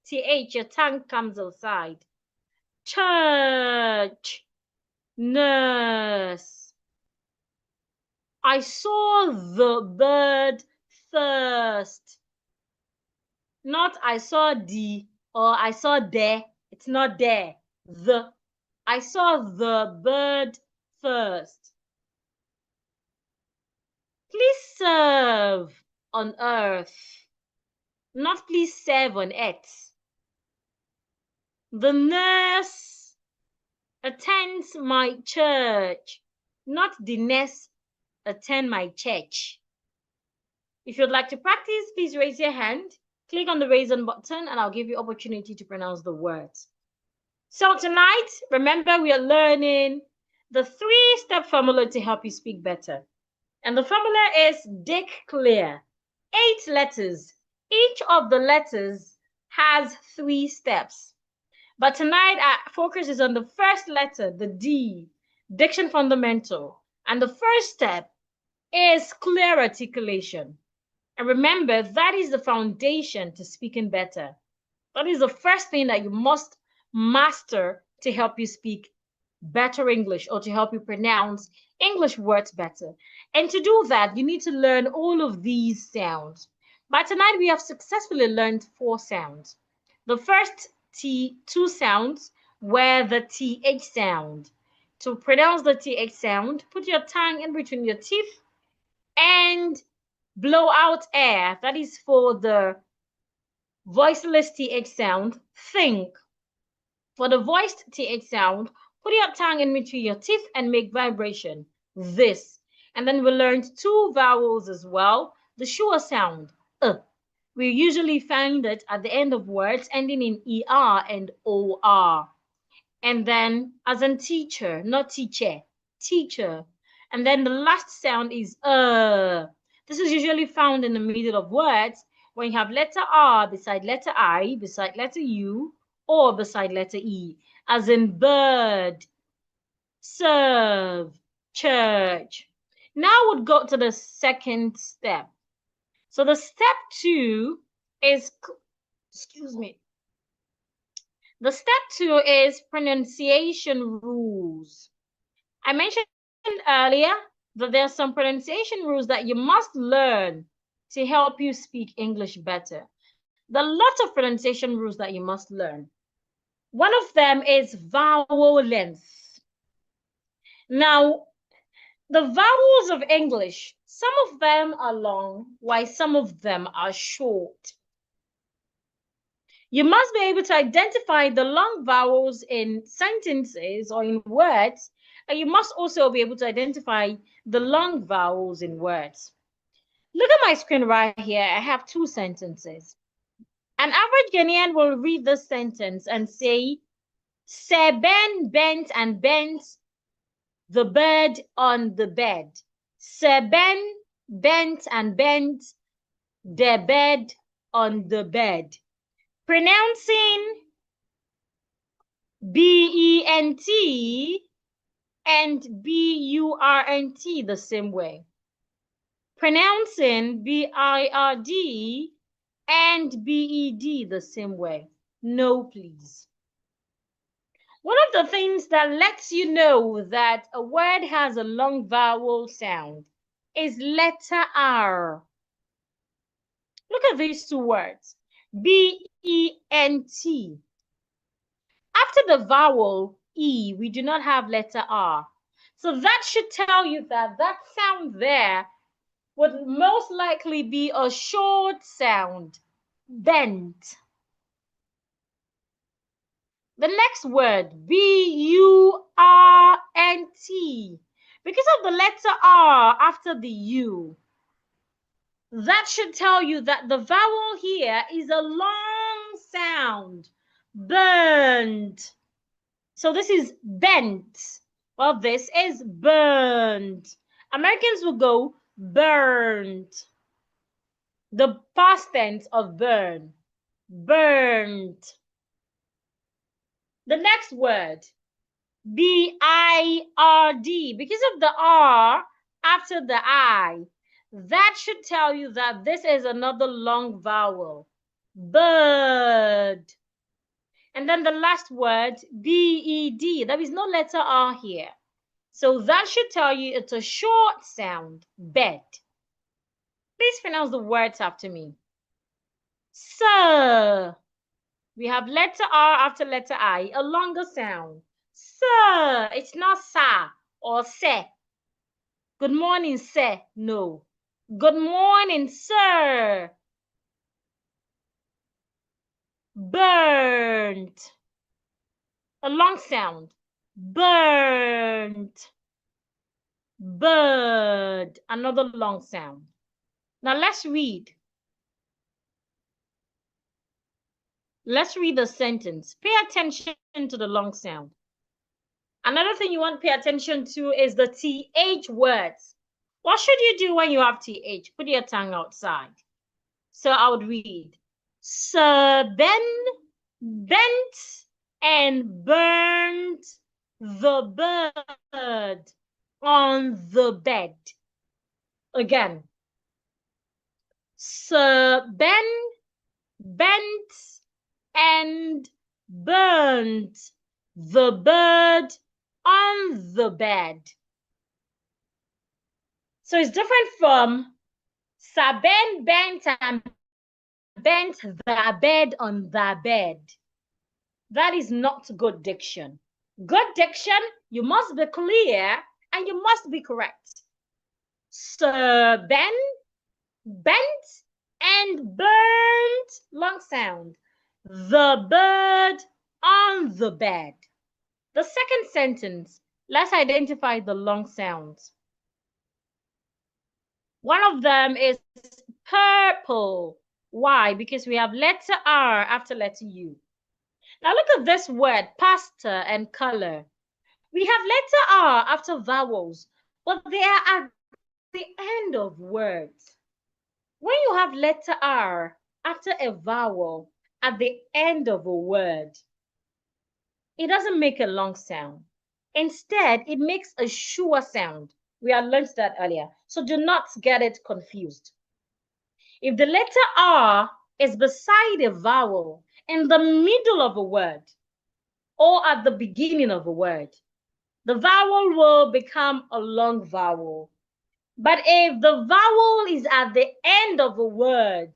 TH, your tongue comes outside. Church, nurse. I saw the bird first. Not I saw the or I saw there. It's not there. The. I saw the bird first. Please serve on earth. Not please serve on earth. The nurse attends my church. Not the nurse attend my church. If you'd like to practice, please raise your hand. Click on the raise hand button and I'll give you opportunity to pronounce the words. So tonight, remember we are learning the 3-step formula to help you speak better. And the formula is Dick Clear. 8 letters. Each of the letters has 3 steps. But tonight, our focus is on the first letter, the D, Diction Fundamental. And the first step is clear articulation. And remember, that is the foundation to speaking better. That is the first thing that you must master to help you speak better English or to help you pronounce English words better. And to do that, you need to learn all of these sounds. By tonight, we have successfully learned 4 sounds. The first 2 sounds were the TH sound. To pronounce the TH sound, put your tongue in between your teeth and blow out air. That is for the voiceless TH sound, think. For the voiced TH sound, put your tongue in between your teeth and make vibration, this. And then we learned 2 vowels as well. The sure sound, we usually find it at the end of words ending in ER and OR. And then as in teacher, not teacher, teacher. And then the last sound is This is usually found in the middle of words when you have letter R beside letter I, beside letter U, or beside letter E, as in bird, serve, church. Now we'll go to the second step. So the step 2 is, the step 2 is pronunciation rules. I mentioned earlier that there are some pronunciation rules that you must learn to help you speak English better. There are lots of pronunciation rules that you must learn. One of them is vowel length. Now, the vowels of English, some of them are long, while some of them are short. You must be able to identify the long vowels in sentences or in words, and you must also be able to identify the long vowels in words. Look at my screen right here. I have 2 sentences. An average Ghanaian will read this sentence and say, Sir Ben bent and bent the bird on the bed. Sir Ben bent and bent the bird on the bed. Pronouncing B-E-N-T and B-U-R-N-T the same way. Pronouncing B-I-R-D and B-E-D the same way. No, please. One of the things that lets you know that a word has a long vowel sound is letter R. Look at these 2 words, B-E-N-T. After the vowel E, we do not have letter R. So that should tell you that that sound there would most likely be a short sound, bent. The next word, B-U-R-N-T. Because of the letter R after the U, that should tell you that the vowel here is a long sound, burned. So this is bent. Well, this is burned. Americans will go burned. The past tense of burn, burned. The next word, B-I-R-D. Because of the R after the I, that should tell you that this is another long vowel, bird. And then the last word, B-E-D. There is no letter R here. So that should tell you it's a short sound, bed. Please pronounce the words after me. Sir. We have letter R after letter I, a longer sound. Sir. It's not sa or se. Good morning, sir. No. Good morning, sir. Burnt. A long sound. Burnt. Bird. Another long sound. Now let's read. Let's read the sentence. Pay attention to the long sound. Another thing you want to pay attention to is the TH words. What should you do when you have TH? Put your tongue outside. So I would read, Sir Ben bent and burned the bird on the bed. Again, Sir Ben bent and burnt the bird on the bed. So it's different from Sir Ben bent and bent the bed on the bed. That is not good diction. Good diction, you must be clear and you must be correct. Sir Ben bent and burnt, long sound, the bird on the bed. The second sentence, let's identify the long sounds. One of them is purple. Why? Because we have letter R after letter U. Now look at this word, pastor and color. We have letter R after vowels, but they are at the end of words. When you have letter R after a vowel at the end of a word, it doesn't make a long sound. Instead, it makes a sure sound. We had learned that earlier, so do not get it confused. If the letter R is beside a vowel in the middle of a word or at the beginning of a word, the vowel will become a long vowel. But if the vowel is at the end of a word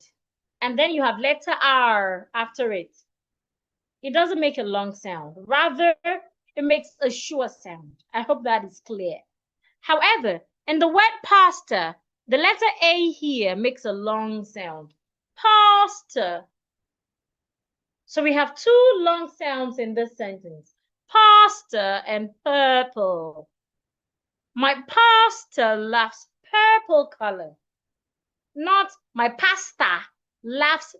and then you have letter R after it, it doesn't make a long sound. Rather, it makes a sure sound. I hope that is clear. However, in the word pastor, the letter A here makes a long sound. Pastor. So we have two long sounds in this sentence. Pastor and purple. My pastor loves purple color. Not my pastor loves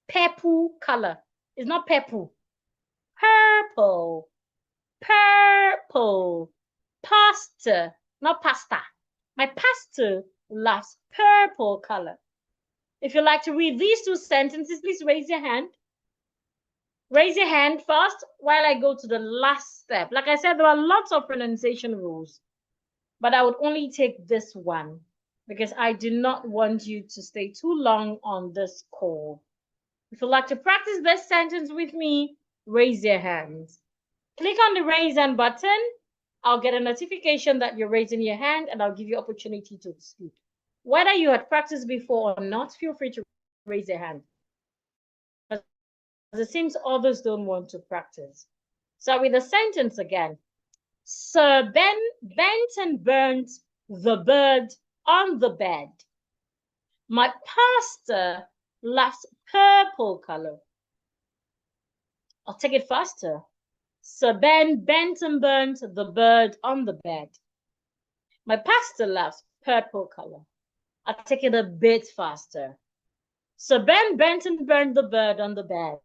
purple color. It's not purple. Purple. Purple. Pastor, not pasta. My pastor loves purple color. If you'd like to read these two sentences, please raise your hand. Raise your hand first while I go to the last step. Like I said, there are lots of pronunciation rules, but I would only take this one because I do not want you to stay too long on this call. If you'd like to practice this sentence with me, raise your hands. Click on the raise hand button. I'll get a notification that you're raising your hand and I'll give you opportunity to speak. Whether you had practiced before or not, feel free to raise your hand. As it seems others don't want to practice. So with the sentence again. Sir Ben bent and burnt the bird on the bed. My pastor loves purple color. I'll take it faster. Sir Ben bent and burnt the bird on the bed. My pastor loves purple color. I'll take it a bit faster. Sir Ben bent and burned the bird on the bed.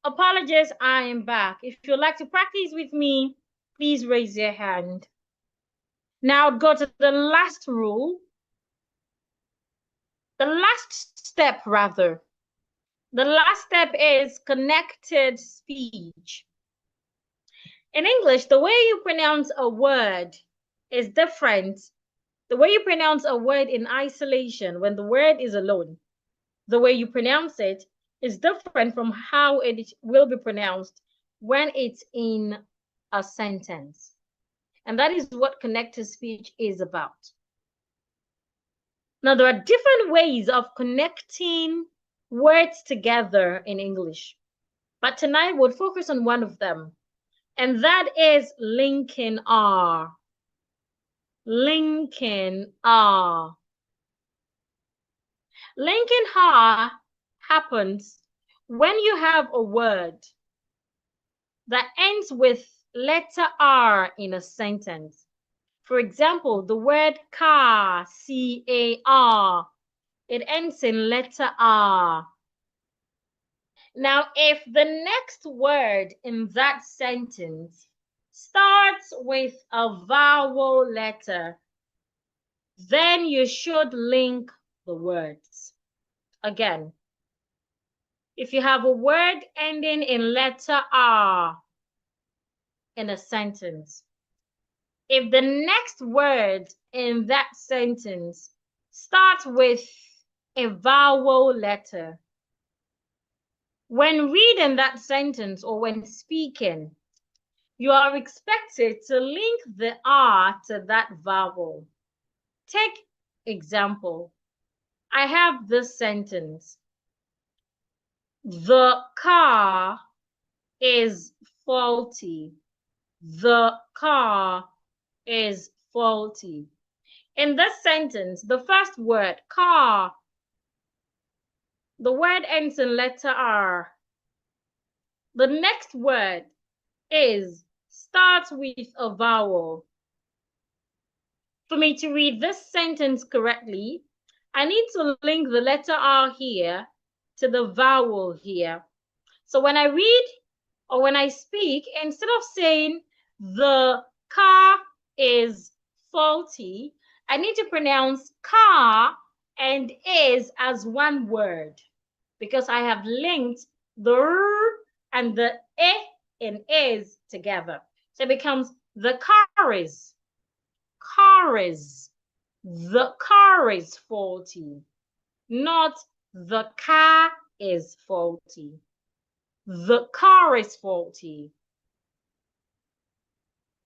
Apologies, I am back. If you'd like to practice with me, please raise your hand. Now go to the last rule. The last step, rather. The last step is connected speech. In English, the way you pronounce a word is different. The way you pronounce a word in isolation, when the word is alone, the way you pronounce it is different from how it will be pronounced when it's in a sentence. And that is what connected speech is about. Now, there are different ways of connecting words together in English, but tonight we'll focus on one of them, and that is linking R. Linking R. Linking R happens when you have a word that ends with letter R in a sentence. For example, the word car, C-A-R, it ends in letter R. Now, if the next word in that sentence starts with a vowel letter, then you should link the words. Again, if you have a word ending in letter R in a sentence, if the next word in that sentence starts with a vowel letter, when reading that sentence or when speaking, you are expected to link the R to that vowel. Take example. I have this sentence. The car is faulty. The car is faulty. In this sentence, the first word, car, the word ends in letter R. The next word is starts with a vowel. For me to read this sentence correctly, I need to link the letter R here to the vowel here. So when I read or when I speak, instead of saying the car is faulty, I need to pronounce car and is as one word because I have linked the R and the E in is together. So it becomes the car is. The car is faulty, not the car is faulty. The car is faulty.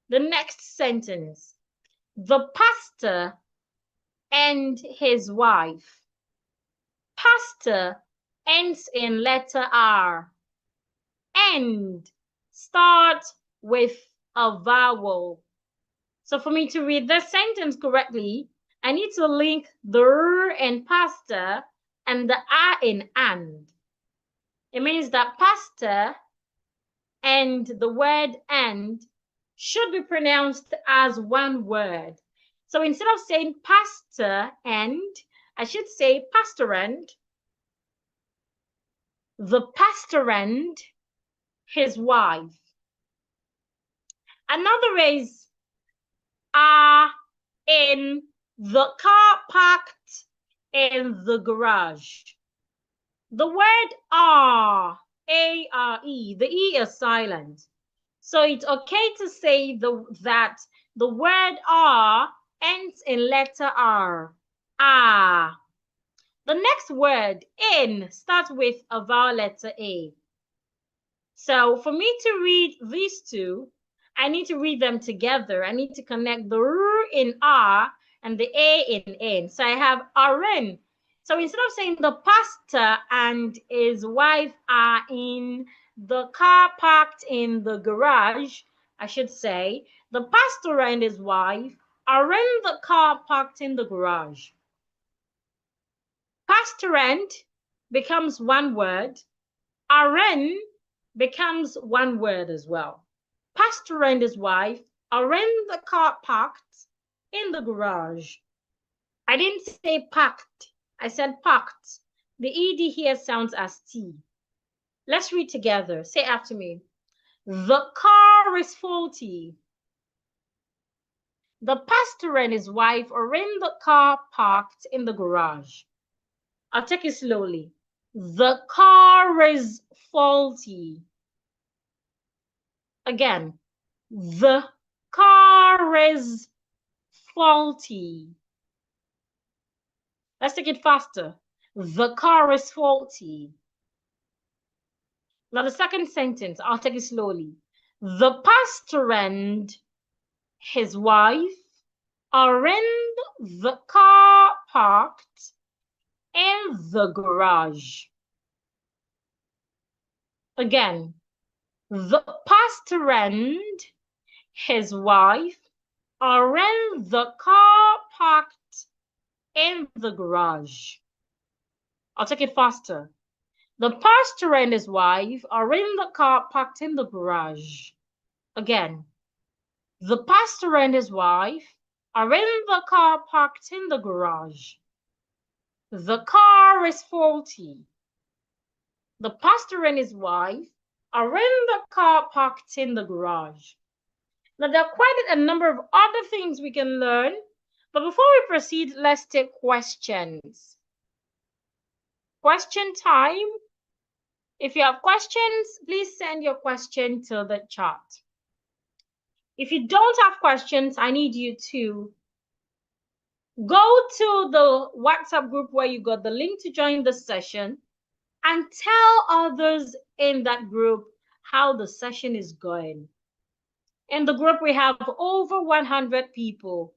The next sentence, the pastor and his wife. Pastor ends in letter R and start with a vowel. So for me to read this sentence correctly, I need to link the R in pastor and the R in and. It means that pastor and the word and should be pronounced as one word. So instead of saying pastor and, I should say pastor and, the pastor and his wife. Another is are in the car parked in the garage. The word are, A-R-E, the E is silent. So it's okay to say that the word are ends in letter R. Ah. The next word, in, starts with a vowel letter A. So for me to read these two, I need to read them together. I need to connect the R in R and the A in N. So I have RN. So instead of saying the pastor and his wife are in the car parked in the garage, I should say the pastor and his wife are in the car parked in the garage. Pastor and becomes one word. RN becomes one word as well. Pastor and his wife are in the car parked in the garage. I didn't say packed. I said parked. The ED here sounds as T. Let's read together. Say after me. The car is faulty. The pastor and his wife are in the car parked in the garage. I'll take it slowly. The car is faulty. Again, the car is faulty. Let's take it faster. The car is faulty. Now the second sentence, I'll take it slowly. The pastor and his wife are in the car parked in the garage. Again, the pastor and his wife are in the car parked in the garage. I'll take it faster. The pastor and his wife are in the car parked in the garage. Again, the pastor and his wife are in the car parked in the garage. The car is faulty. The pastor and his wife are in the car parked in the garage. Now, there are quite a number of other things we can learn, but before we proceed, let's take questions. Question time. If you have questions, please send your question to the chat. If you don't have questions, I need you to go to the WhatsApp group where you got the link to join the session and tell others in that group how the session is going. In the group, we have over 100 people.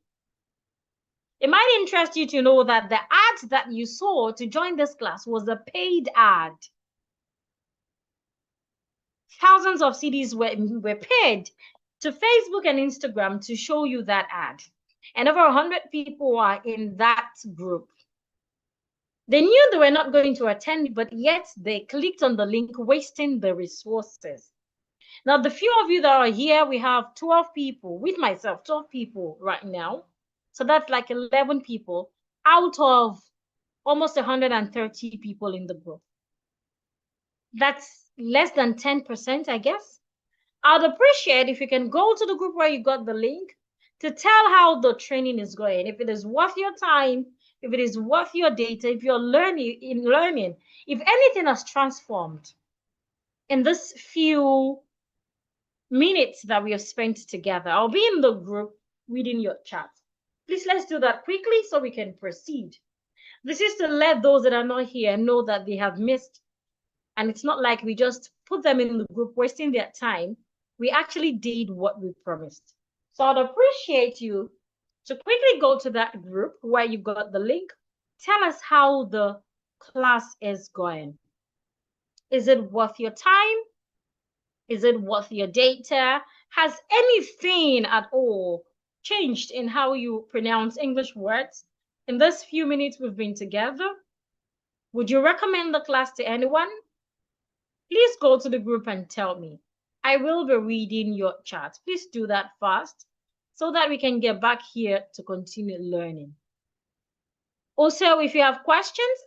It might interest you to know that the ad that you saw to join this class was a paid ad. Thousands of CDs were paid to Facebook and Instagram to show you that ad. And over 100 people are in that group. They knew they were not going to attend, but yet they clicked on the link, wasting the resources. Now, the few of you that are here, we have 12 people, with myself, 12 people right now. So that's like 11 people out of almost 130 people in the group. That's less than 10%, I guess. I'd appreciate if you can go to the group where you got the link to tell how the training is going, if it is worth your time, if it is worth your data, if you're learning, if anything has transformed in this few minutes that we have spent together. I'll be in the group reading your chat. Please, let's do that quickly so we can proceed. This is to let those that are not here know that they have missed. And it's not like we just put them in the group wasting their time. We actually did what we promised. So I'd appreciate you to quickly go to that group where you got the link. Tell us how the class is going. Is it worth your time? Is it worth your data? Has anything at all changed in how you pronounce English words in this few minutes we've been together? Would you recommend the class to anyone? Please go to the group and tell me. I will be reading your chat. Please do that fast so that we can get back here to continue learning. Also, if you have questions,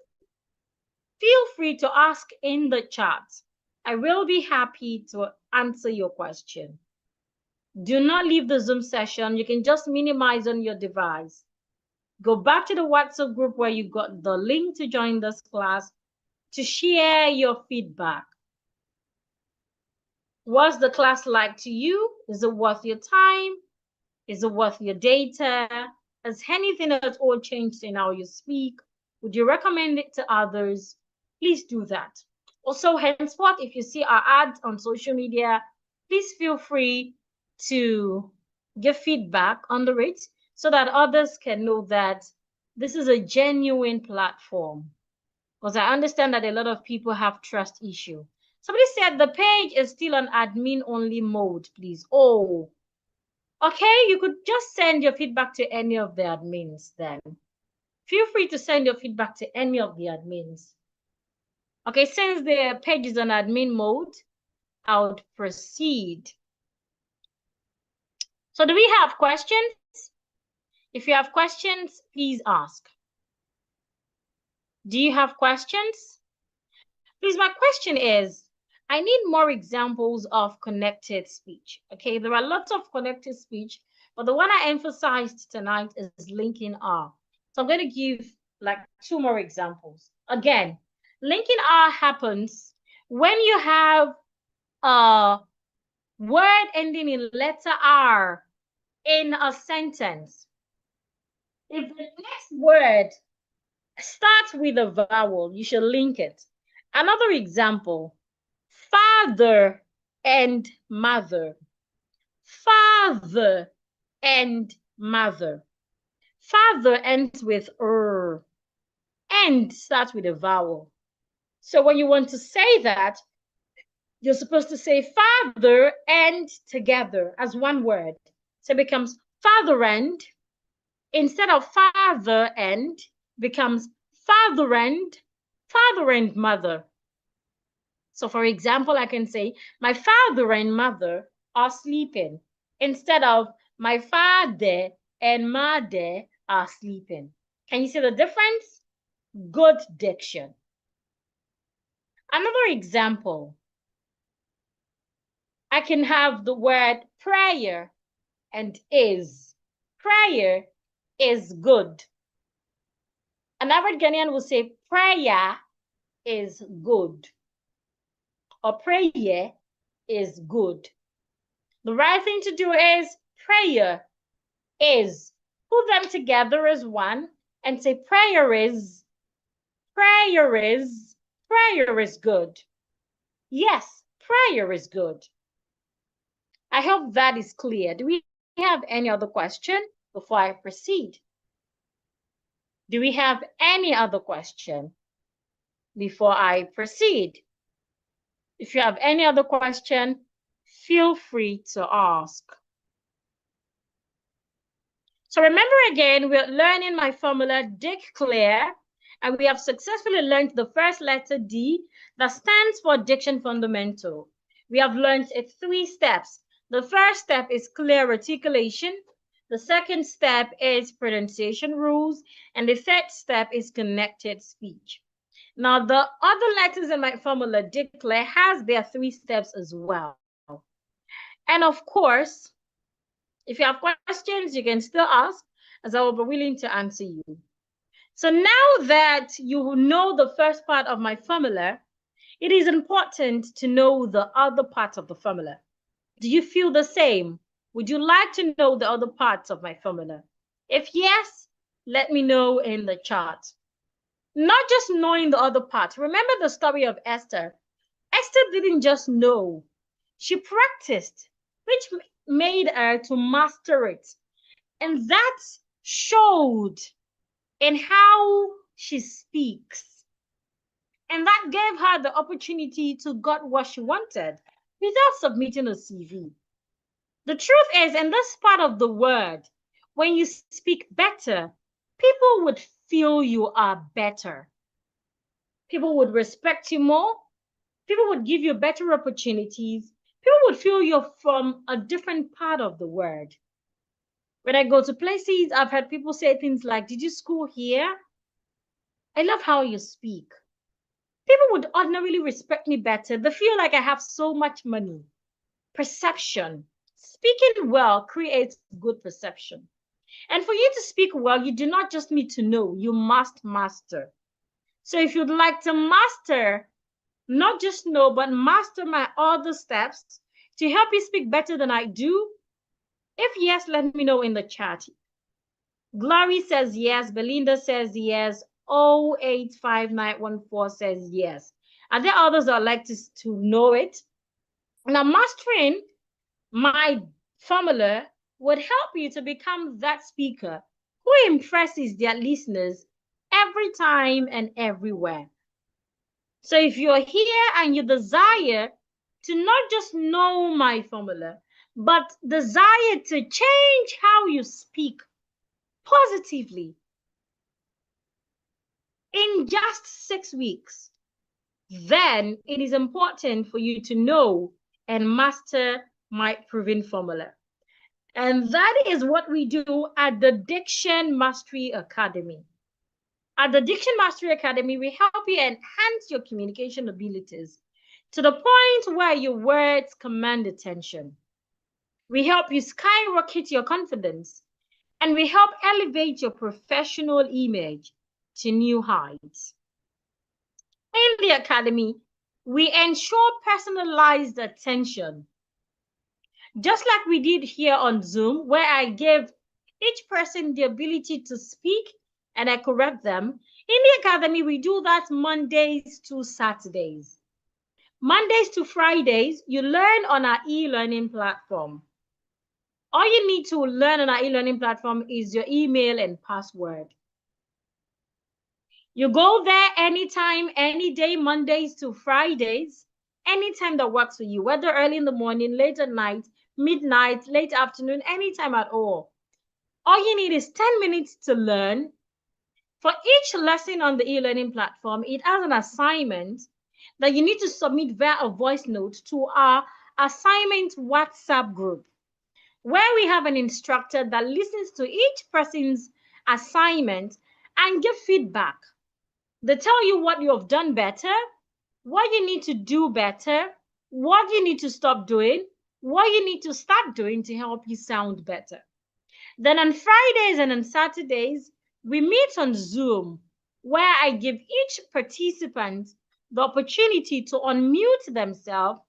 feel free to ask in the chat. I will be happy to answer your question. Do not leave the Zoom session. You can just minimize on your device. Go back to the WhatsApp group where you got the link to join this class to share your feedback. What's the class like to you? Is it worth your time? Is it worth your data? Has anything at all changed in how you speak? Would you recommend it to others? Please do that. Also, henceforth, if you see our ads on social media, please feel free to give feedback on it so that others can know that this is a genuine platform. Because I understand that a lot of people have trust issue. Somebody said the page is still on admin only mode, please. Oh, okay. You could just send your feedback to any of the admins then. Feel free to send your feedback to any of the admins. Okay, since the page is on admin mode, I would proceed. So do we have questions? If you have questions, please ask. Do you have questions? Please, my question is, I need more examples of connected speech. Okay, there are lots of connected speech, but the one I emphasized tonight is linking R. So I'm going to give like 2 more examples. Again, linking R happens when you have a word ending in letter R in a sentence. If the next word starts with a vowel, you should link it. Another example, father and mother. Father and mother. Father ends with and starts with a vowel. So when you want to say that, you're supposed to say father and together as one word. So it becomes father and, instead of father and, becomes father and mother. So for example, I can say my father and mother are sleeping instead of my father and mother are sleeping. Can you see the difference? Good diction. Another example, I can have the word prayer and is. Prayer is good. An average Ghanaian will say prayer is good, or prayer is good. The right thing to do is prayer is. Put them together as one and say prayer is good. Yes, prayer is good. I hope that is clear. Do we have any other question before I proceed? Do we have any other question before I proceed? If you have any other question, feel free to ask. So remember again, we're learning my formula declare, and we have successfully learned the first letter D that stands for diction fundamental. We have learned it 3 steps. The first step is clear articulation. The second step is pronunciation rules. And the third step is connected speech. Now, the other letters in my formula declare has their 3 steps as well. And of course, if you have questions, you can still ask, as I will be willing to answer you. So now that you know the first part of my formula, it is important to know the other parts of the formula. Do you feel the same? Would you like to know the other parts of my formula? If yes, let me know in the chat. Not just knowing the other parts. Remember the story of Esther. Esther didn't just know. She practiced, which made her to master it. And that showed in how she speaks. And that gave her the opportunity to get what she wanted without submitting a CV. The truth is, in this part of the word, when you speak better, people would feel you are better. People would respect you more. People would give you better opportunities. People would feel you're from a different part of the world. When I go to places, I've heard people say things like, did you school here? I love how you speak. People would ordinarily respect me better. They feel like I have so much money. Perception. Speaking well creates good perception. And for you to speak well, you do not just need to know, you must master. So if you'd like to master, not just know, but master my other steps to help you speak better than I do, if yes, let me know in the chat. Glory says yes. Belinda says yes. 085914 says yes. Are there others that would like to know it? Now, mastering my formula would help you to become that speaker who impresses their listeners every time and everywhere. So if you're here and you desire to not just know my formula, but desire to change how you speak positively in just 6 weeks, then it is important for you to know and master my proven formula. And that is what we do at the Diction Mastery Academy. At the Diction Mastery Academy, we help you enhance your communication abilities to the point where your words command attention. We help you skyrocket your confidence, and we help elevate your professional image to new heights. In the Academy, we ensure personalized attention. Just like we did here on Zoom, where I gave each person the ability to speak and I correct them. In the Academy, we do that Mondays to Saturdays. Mondays to Fridays, you learn on our e-learning platform. All you need to learn on our e-learning platform is your email and password. You go there anytime, any day, Mondays to Fridays, anytime that works for you, whether early in the morning, late at night, midnight, late afternoon, anytime at all. All you need is 10 minutes to learn. For each lesson on the e-learning platform, it has an assignment that you need to submit via a voice note to our assignment WhatsApp group, where we have an instructor that listens to each person's assignment and give feedback. They tell you what you have done better, what you need to do better, what you need to stop doing, what you need to start doing to help you sound better. Then on Fridays and on Saturdays, we meet on Zoom, where I give each participant the opportunity to unmute themselves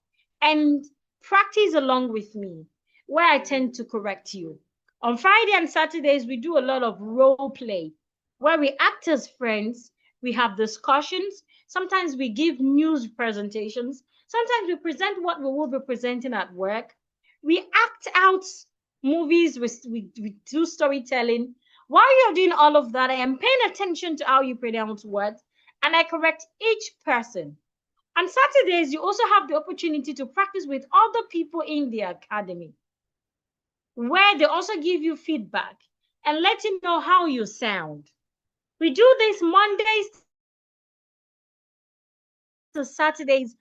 and practice along with me, where I tend to correct you. On Friday and Saturdays, we do a lot of role play, where we act as friends, we have discussions, sometimes we give news presentations, sometimes we present what we will be presenting at work. We act out movies, we do storytelling. While you're doing all of that, I am paying attention to how you pronounce words, and I correct each person. On Saturdays, you also have the opportunity to practice with other people in the Academy, where they also give you feedback and let you know how you sound. We do this Mondays to Saturdays.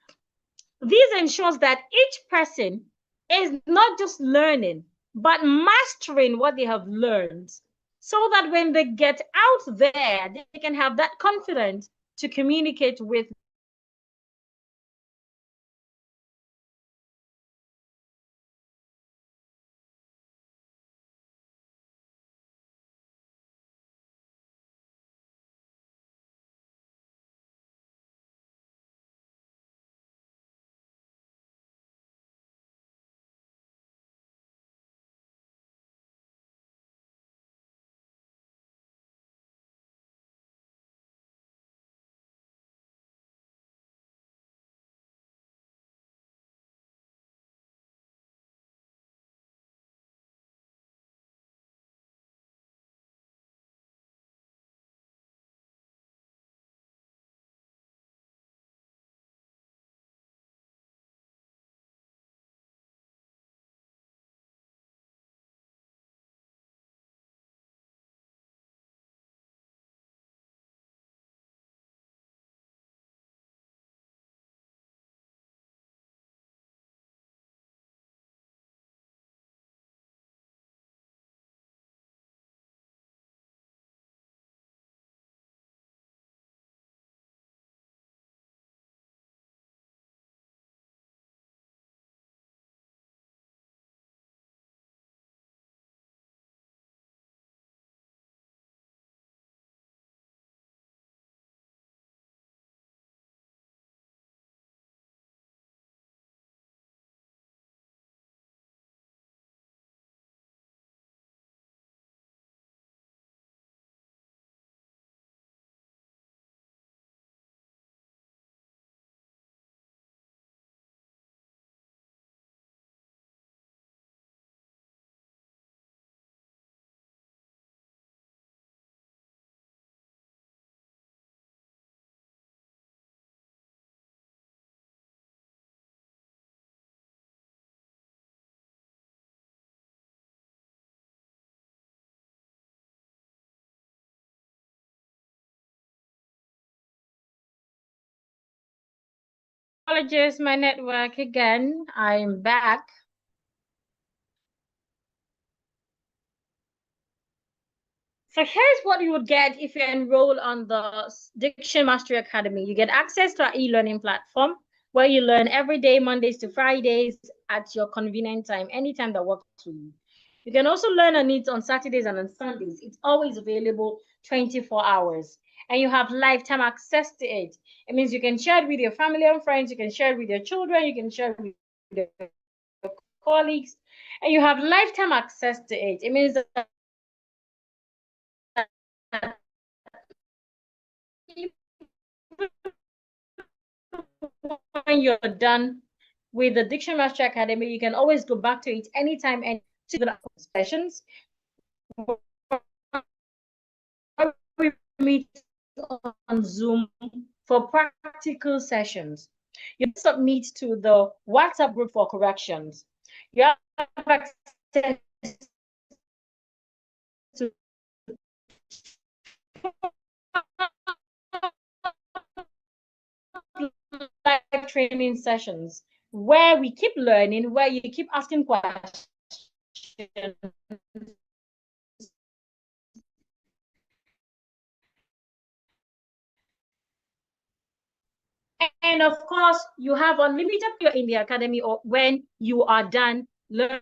This ensures that each person is not just learning, but mastering what they have learned, so that when they get out there, they can have that confidence to communicate with apologies, my network again. I'm back. So here's what you would get if you enroll on the Diction Mastery Academy. You get access to our e-learning platform. where you learn every day, Mondays to Fridays, at your convenient time, anytime that works for you. You can also learn on it on Saturdays and on Sundays. It's always available 24 hours. And you have lifetime access to it. It means you can share it with your family and friends, you can share it with your children, you can share it with your colleagues, and you have lifetime access to it. It means that when you're done with the Diction Mastery Academy, you can always go back to it anytime and see the sessions. We meet on Zoom for practical sessions. You submit to the WhatsApp group for corrections. You have access to live training sessions where we keep learning, where you keep asking questions. And of course, you have unlimited in the academy or when you are done learning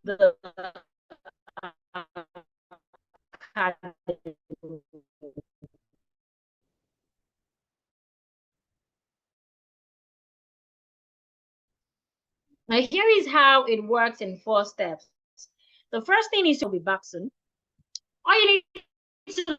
the academy. Now, here is how it works in 4 steps. The first thing is to be back soon. All you need to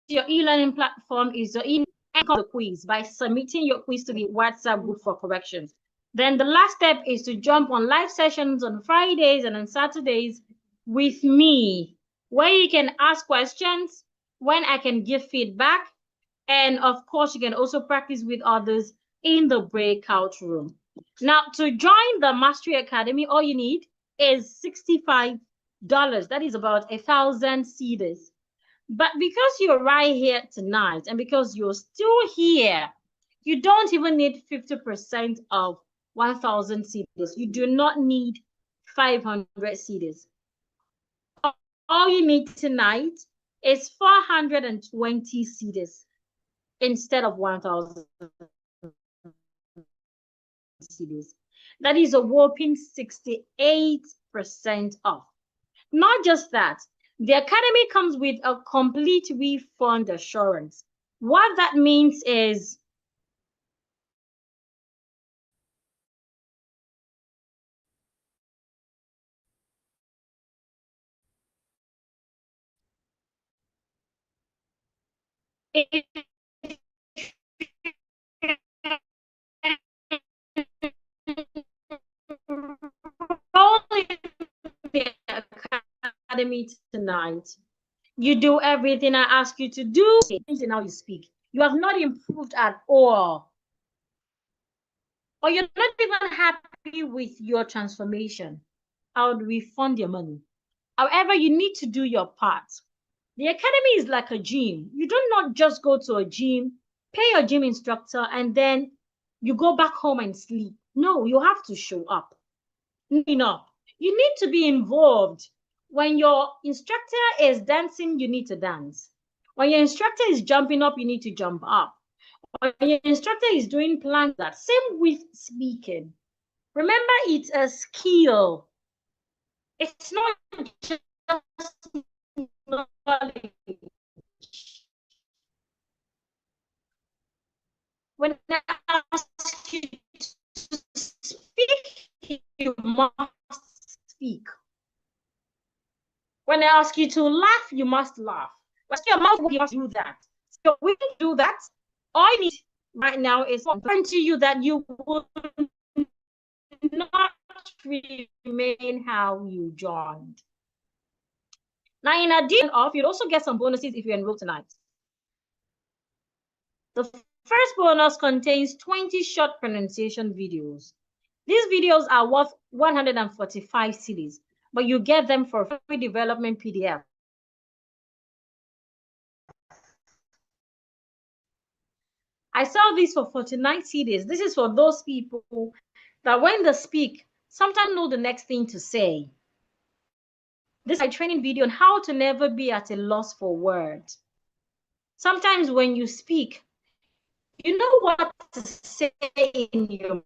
your e-learning platform is your the quiz by submitting your quiz to the WhatsApp group for corrections. Then the last step is to jump on live sessions on Fridays and on Saturdays with me, where you can ask questions, when I can give feedback, and of course, you can also practice with others in the breakout room. Now, to join the Mastery Academy, all you need is $65. That is about 1,000 cedis. But because you're right here tonight and because you're still here, you don't even need 50% of 1,000 cedis. You do not need 500 cedis. All you need tonight is 420 cedis instead of 1,000 cedis. That is a whopping 68% off. Not just that, the Academy comes with a complete refund assurance. What that means is the Academy tonight, you do everything I ask you to do, and now you speak. You have not improved at all. Or you're not even happy with your transformation. I would refund your money. However, you need to do your part. The Academy is like a gym. You do not just go to a gym, pay your gym instructor, and then you go back home and sleep. No, you have to show up. Enough. You need to be involved. When your instructor is dancing, you need to dance. When your instructor is jumping up, you need to jump up. When your instructor is doing plank, that same with speaking. Remember, it's a skill. It's not just knowledge. When I ask you to speak, you must speak. When I ask you to laugh, you must laugh. When your mouth, you must do that. So we can do that. All I need right now is to guarantee you that you will not remain how you joined. Now, in addition of, you'll also get some bonuses if you enroll tonight. The first bonus contains 20 short pronunciation videos. These videos are worth 145 cedis, but you get them for free development PDF. I sell these for 49 cedis. This is for those people that when they speak, sometimes know the next thing to say. This is my training video on how to never be at a loss for words. Sometimes when you speak, you know what to say in your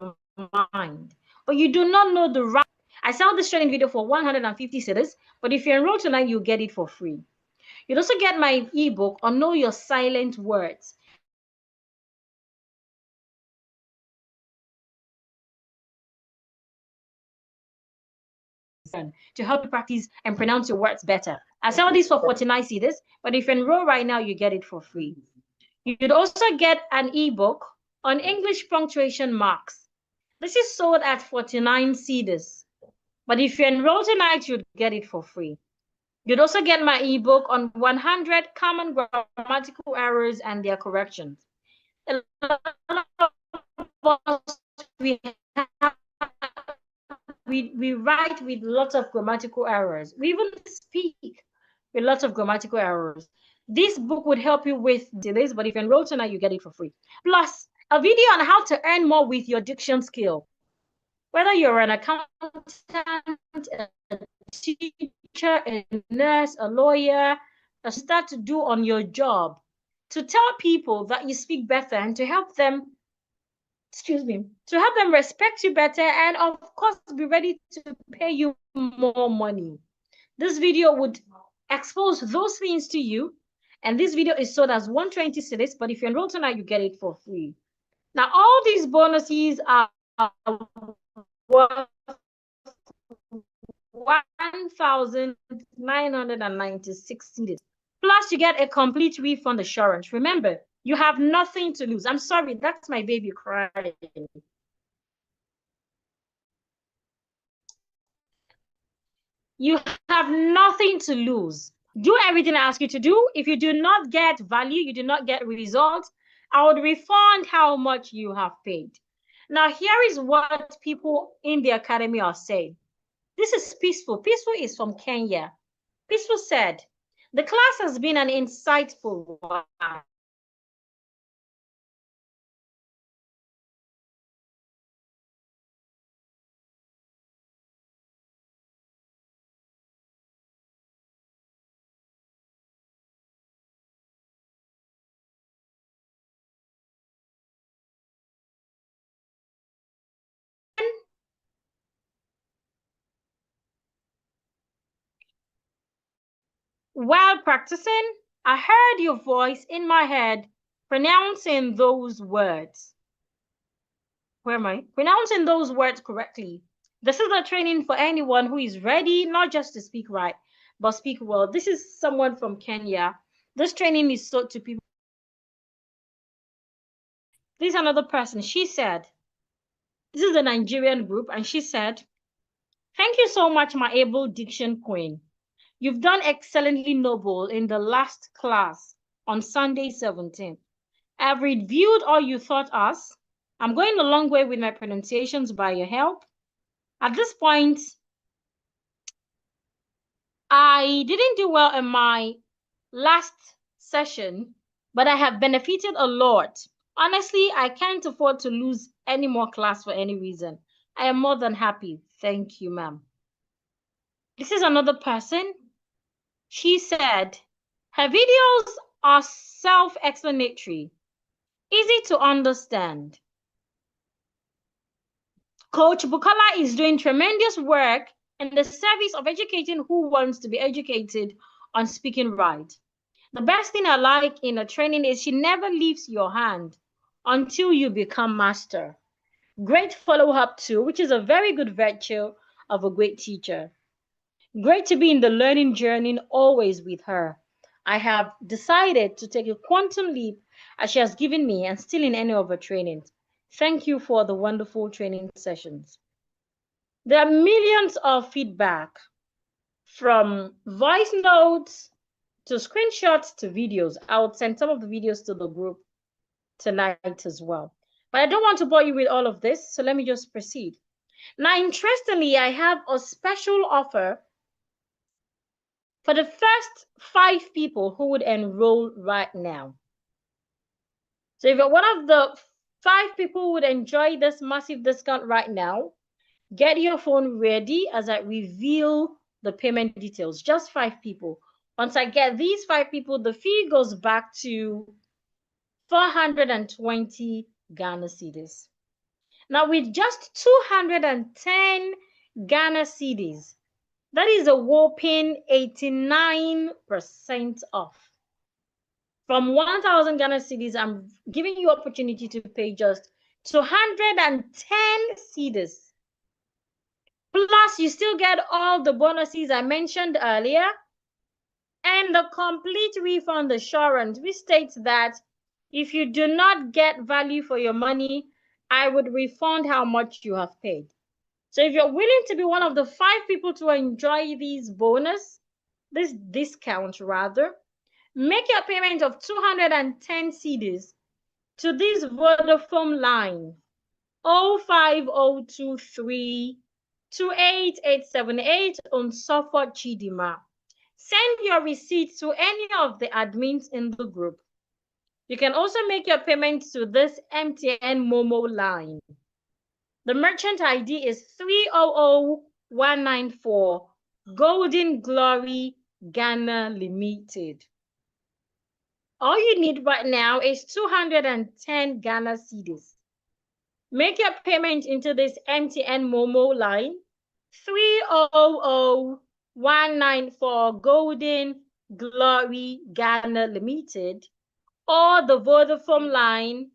mind, but you do not know the right. I sell this training video for 150 cedis, but if you enroll tonight, you'll get it for free. You'll also get my ebook on Know Your Silent Words. To help you practice and pronounce your words better. I sell this for 49 cedis, but if you enroll right now, you get it for free. You'd also get an ebook on English punctuation marks. This is sold at 49 cedis, but if you enroll tonight, you'd get it for free. You'd also get my ebook on 100 common grammatical errors and their corrections. A lot of us, we write with lots of grammatical errors. We even speak with lots of grammatical errors. This book would help you with this, but if you enroll tonight, you get it for free. Plus, a video on how to earn more with your diction skill. Whether you're an accountant, a teacher, a nurse, a lawyer, start to do on your job to tell people that you speak better and to help them, to help them respect you better and of course be ready to pay you more money. This video would expose those things to you, and this video is sold as 120 cedis, but if you enroll tonight, you get it for free. Now, all these bonuses are worth 1,996 cedis. Plus, you get a complete refund assurance. Remember, you have nothing to lose. I'm sorry, that's my baby crying. You have nothing to lose. Do everything I ask you to do. If you do not get value, you do not get results, I would refund how much you have paid. Now, here is what people in the academy are saying. This is Peaceful. Peaceful is from Kenya. Peaceful said, the class has been an insightful one. While practicing, I heard your voice in my head pronouncing those words. Where am I? Pronouncing those words correctly. This is a training for anyone who is ready, not just to speak right, but speak well. This is someone from Kenya. This training is sold to people. This is another person. She said, this is a Nigerian group, and she said, thank you so much, my able diction queen. You've done excellently noble in the last class on Sunday 17th. I've reviewed all you taught us. I'm going a long way with my pronunciations by your help. At this point, I didn't do well in my last session, but I have benefited a lot. Honestly, I can't afford to lose any more class for any reason. I am more than happy. Thank you, ma'am. This is another person. She said, her videos are self-explanatory, easy to understand. Coach Bukola is doing tremendous work in the service of educating who wants to be educated on speaking right. The best thing I like in a training is she never leaves your hand until you become master. Great follow-up too, which is a very good virtue of a great teacher. Great to be in the learning journey always with her. I have decided to take a quantum leap as she has given me and still in any of her trainings. Thank you for the wonderful training sessions. There are millions of feedback from voice notes to screenshots to videos. I would send some of the videos to the group tonight as well. But I don't want to bore you with all of this, so let me just proceed. Now, interestingly, I have a special offer for the first 5 people who would enroll right now. So if you're one of the 5 people who would enjoy this massive discount right now, get your phone ready as I reveal the payment details, just 5 people. Once I get these 5 people, the fee goes back to 420 Ghana cedis. Now, with just 210 Ghana cedis, that is a whopping 89% off. From 1,000 Ghana cedis, I'm giving you opportunity to pay just 210 cedis. Plus, you still get all the bonuses I mentioned earlier, and the complete refund assurance, which states that if you do not get value for your money, I would refund how much you have paid. So if you're willing to be one of the 5 people to enjoy this discount rather, make your payment of 210 cedis to this Vodafone line 05023 28878 on Suffolk Chidima. Send your receipt to any of the admins in the group. You can also make your payment to this MTN Momo line. The merchant ID is 300194 Golden Glory Ghana Limited. All you need right now is 210 Ghana cedis. Make your payment into this MTN Momo line 300194 Golden Glory Ghana Limited, or the Vodafone line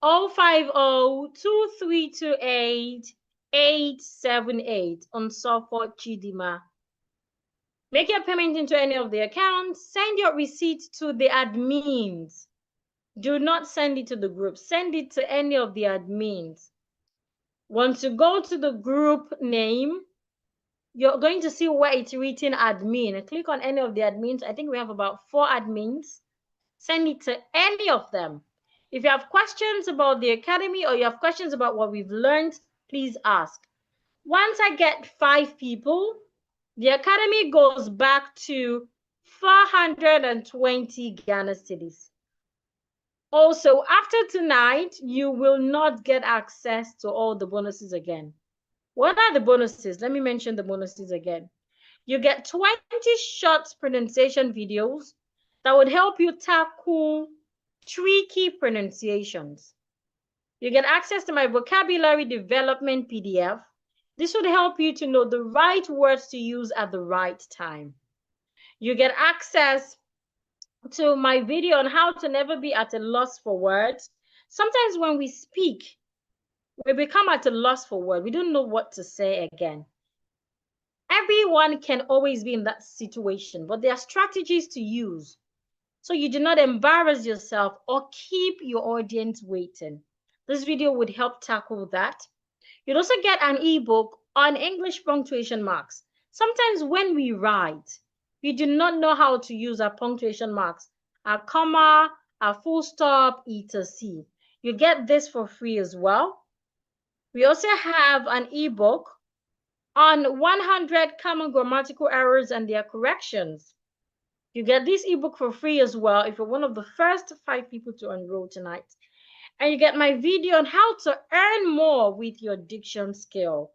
0502328 on Suffolk Chidima. Make your payment into any of the accounts. Send your receipt to the admins. Do not send it to the group. Send it to any of the admins. Once you go to the group name, you're going to see where it's written admin. Click on any of the admins. I think we have about 4 admins. Send it to any of them. If you have questions about the academy or you have questions about what we've learned, please ask. Once I get 5 people, the academy goes back to 420 Ghana cedis. Also, after tonight, you will not get access to all the bonuses again. What are the bonuses? Let me mention the bonuses again. You get 20 short pronunciation videos that would help you tackle tricky pronunciations. You get access to my vocabulary development PDF. This would help you to know the right words to use at the right time. You get access to my video on how to never be at a loss for words. Sometimes when we speak, we become at a loss for words. We don't know what to say again. Everyone can always be in that situation, but there are strategies to use so you do not embarrass yourself or keep your audience waiting. This video would help tackle that. You'd also get an ebook on English punctuation marks. Sometimes when we write, we do not know how to use our punctuation marks, our comma, our full stop, etc. You get this for free as well. We also have an ebook on 100 common grammatical errors and their corrections. You get this ebook for free as well if you're one of the first 5 people to enroll tonight. And you get my video on how to earn more with your diction skill.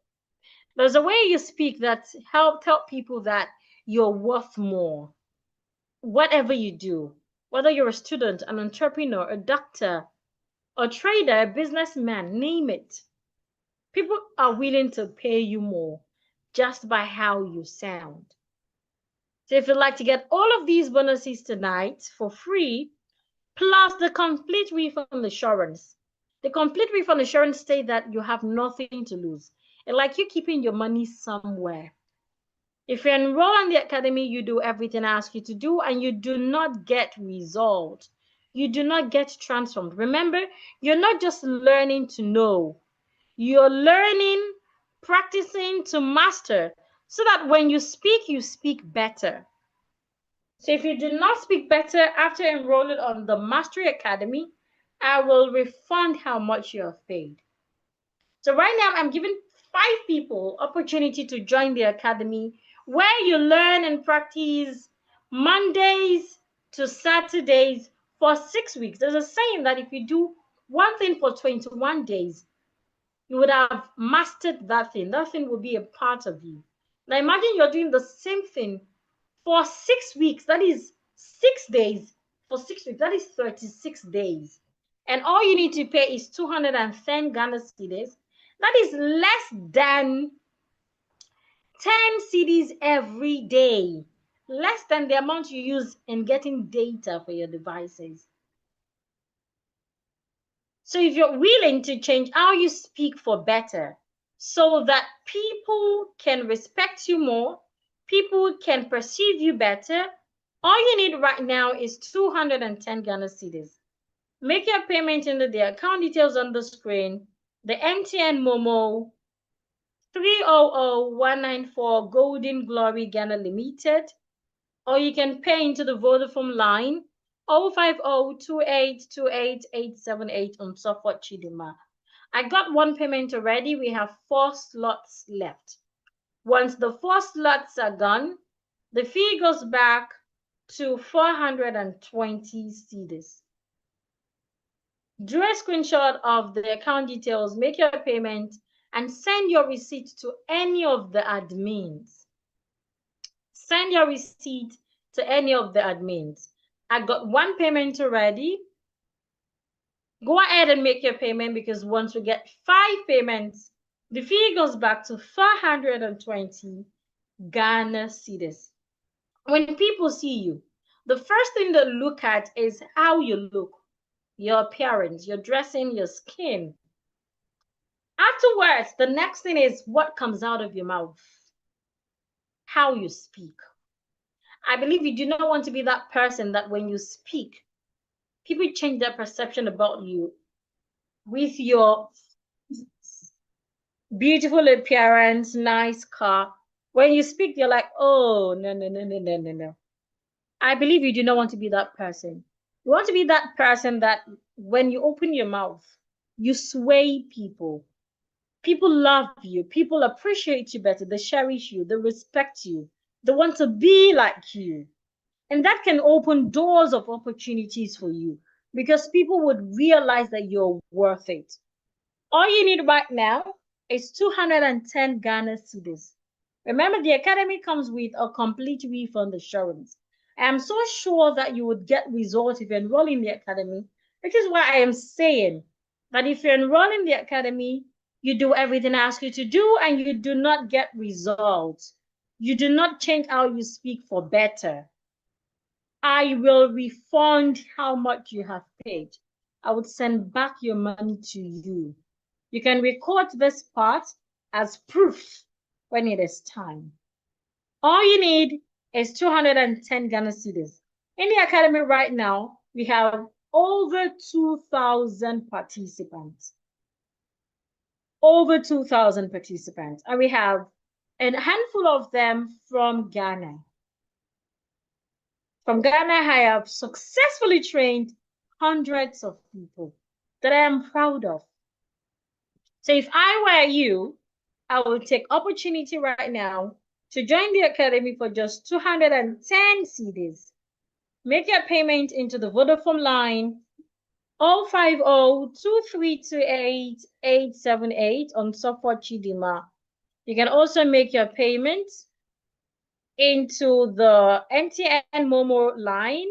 There's a way you speak that help tell people that you're worth more. Whatever you do, whether you're a student, an entrepreneur, a doctor, a trader, a businessman, name it. People are willing to pay you more just by how you sound. So if you'd like to get all of these bonuses tonight for free, plus the complete refund assurance. The complete refund assurance states that you have nothing to lose. It's like you're keeping your money somewhere. If you enroll in the academy, you do everything I ask you to do, and you do not get results. You do not get transformed. Remember, you're not just learning to know. You're learning, practicing to master, so that when you speak better. So if you do not speak better after enrolling on the Mastery Academy, I will refund how much you have paid. So right now, I'm giving 5 people opportunity to join the academy, where you learn and practice Mondays to Saturdays for 6 weeks. There's a saying that if you do one thing for 21 days, you would have mastered that thing. That thing will be a part of you. Now imagine you're doing the same thing for 6 weeks. That is 6 days. For 6 weeks, that is 36 days. And all you need to pay is 210 Ghana cedis. That is less than 10 cedis every day. Less than the amount you use in getting data for your devices. So if you're willing to change how you speak for better, so that people can respect you more, people can perceive you better, all you need right now is 210 Ghana cedis. Make your payment into the account details on the screen, the MTN Momo 300194 Golden Glory Ghana Limited, or you can pay into the Vodafone line 05028288878 on Suffolk Chidima. I got one payment already. We have 4 slots left. Once the 4 slots are gone, the fee goes back to 420 cedis. Do a screenshot of the account details, make your payment, and send your receipt to any of the admins. Send your receipt to any of the admins. I got one payment already. Go ahead and make your payment, because once we get 5 payments, the fee goes back to 420 Ghana cedis. When people see you, the first thing they look at is how you look, your appearance, your dressing, your skin. Afterwards, the next thing is what comes out of your mouth, how you speak. I believe you do not want to be that person that when you speak, people change their perception about you with your beautiful appearance, nice car. When you speak, you're like, oh, no. I believe you do not want to be that person. You want to be that person that when you open your mouth, you sway people. People love you. People appreciate you better. They cherish you. They respect you. They want to be like you. And that can open doors of opportunities for you, because people would realize that you're worth it. All you need right now is 210 Ghana cedis. Remember, the academy comes with a complete refund assurance. I am so sure that you would get results if you enroll in the academy, which is why I am saying that if you enroll in the academy, you do everything I ask you to do, and you do not get results. You do not change how you speak for better. I will refund how much you have paid. I would send back your money to you. You can record this part as proof when it is time. All you need is 210 Ghana cedis. In the academy right now, we have over 2,000 participants. Over 2,000 participants. And we have a handful of them from Ghana. From Ghana, I have successfully trained hundreds of people that I am proud of. So if I were you, I would take opportunity right now to join the academy for just 210 cedis. Make your payment into the Vodafone line 050-2328-878 on Suffolk Chidima. You can also make your payment into the MTN Momo line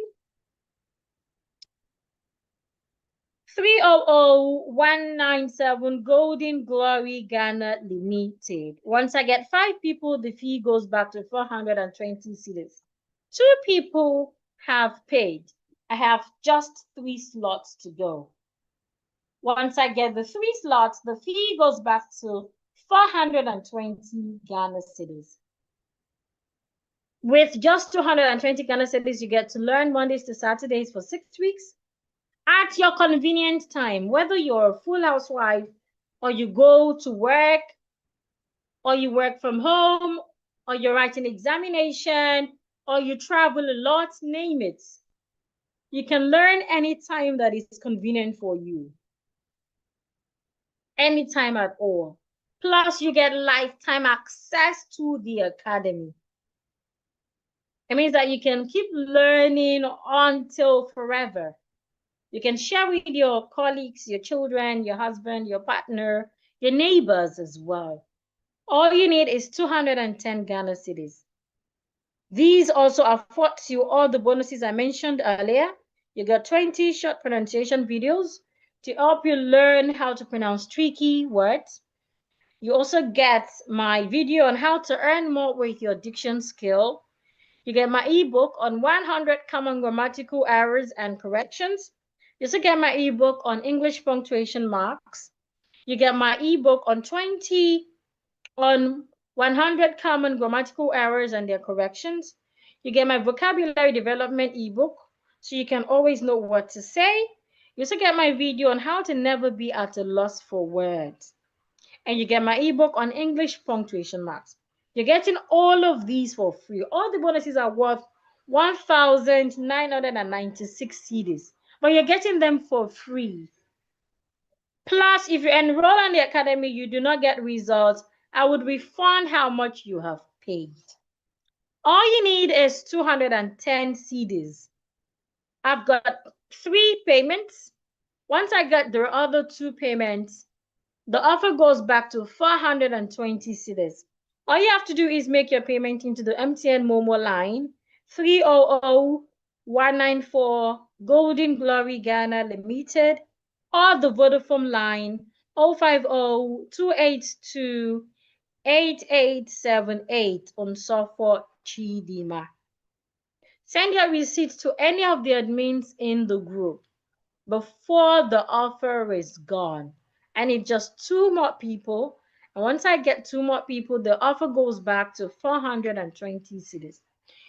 300197 Golden Glory Ghana Limited. Once I get 5 people, the fee goes back to 420 cedis. 2 people have paid. I have just 3 slots to go. Once I get the 3 slots, the fee goes back to 420 Ghana cedis. With just 220 Ghana cedis, you get to learn Mondays to Saturdays for 6 weeks. At your convenient time, whether you're a full housewife, or you go to work, or you work from home, or you're writing examination, or you travel a lot, name it. You can learn anytime that is convenient for you. Anytime at all. Plus, you get lifetime access to the academy. It means that you can keep learning until forever. You can share with your colleagues, your children, your husband, your partner, your neighbors as well. All you need is 210 Ghana cedis. These also affords you all the bonuses I mentioned earlier. You got 20 short pronunciation videos to help you learn how to pronounce tricky words. You also get my video on how to earn more with your diction skill. You get my ebook on 100 common grammatical errors and corrections. You also get my ebook on English punctuation marks. You get my ebook on 100 common grammatical errors and their corrections. You get my vocabulary development ebook, so you can always know what to say. You also get my video on how to never be at a loss for words. And you get my ebook on English punctuation marks. You're getting all of these for free. All the bonuses are worth 1,996 cedis, but you're getting them for free. Plus, if you enroll in the academy, you do not get results, I would refund how much you have paid. All you need is 210 cedis. I've got 3 payments. Once I get the other 2 payments, the offer goes back to 420 cedis. All you have to do is make your payment into the MTN Momo line 300-194 Golden Glory Ghana Limited, or the Vodafone line 050-282-8878 on Sofo Chidima. Send your receipts to any of the admins in the group before the offer is gone. I need just 2 more people. And once I get 2 more people, the offer goes back to 420 cedis.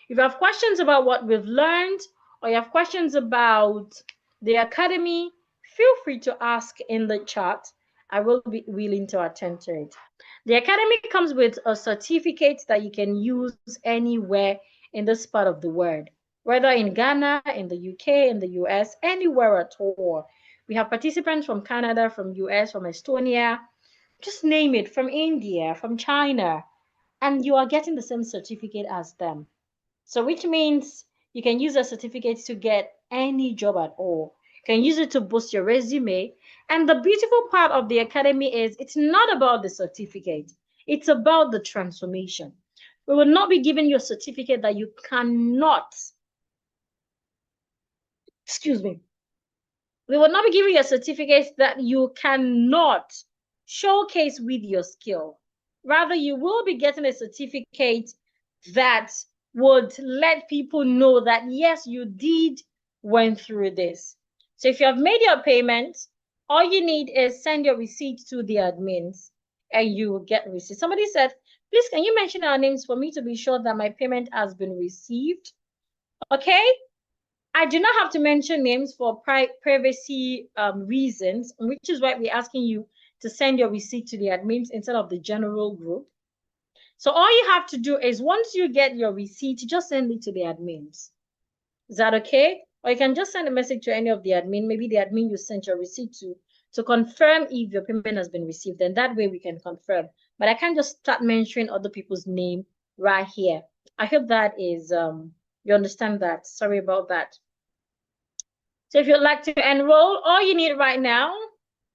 If you have questions about what we've learned, or you have questions about the academy, feel free to ask in the chat. I will be willing to attend to it. The academy comes with a certificate that you can use anywhere in this part of the world, whether in Ghana, in the UK, in the US, anywhere at all. We have participants from Canada, from US, from Estonia, just name it, from India, from China, and you are getting the same certificate as them. So which means you can use a certificate to get any job at all. You can use it to boost your resume. And the beautiful part of the academy is it's not about the certificate. It's about the transformation. We will not be giving you a certificate that you cannot, we will not be giving you a certificate that you cannot showcase with your skill. Rather, you will be getting a certificate that would let people know that, yes, you went through this. So if you have made your payment, all you need is send your receipt to the admins and you will get receipt. Somebody said, please, can you mention our names for me to be sure that my payment has been received? Okay. I do not have to mention names for privacy reasons, which is why we're asking you to send your receipt to the admins instead of the general group. So all you have to do is once you get your receipt, just send it to the admins. Is that okay? Or you can just send a message to any of the admin, maybe the admin you sent your receipt to confirm if your payment has been received. And that way we can confirm. But I can't just start mentioning other people's name right here. I hope that is, you understand that. Sorry about that. So if you'd like to enroll, all you need right now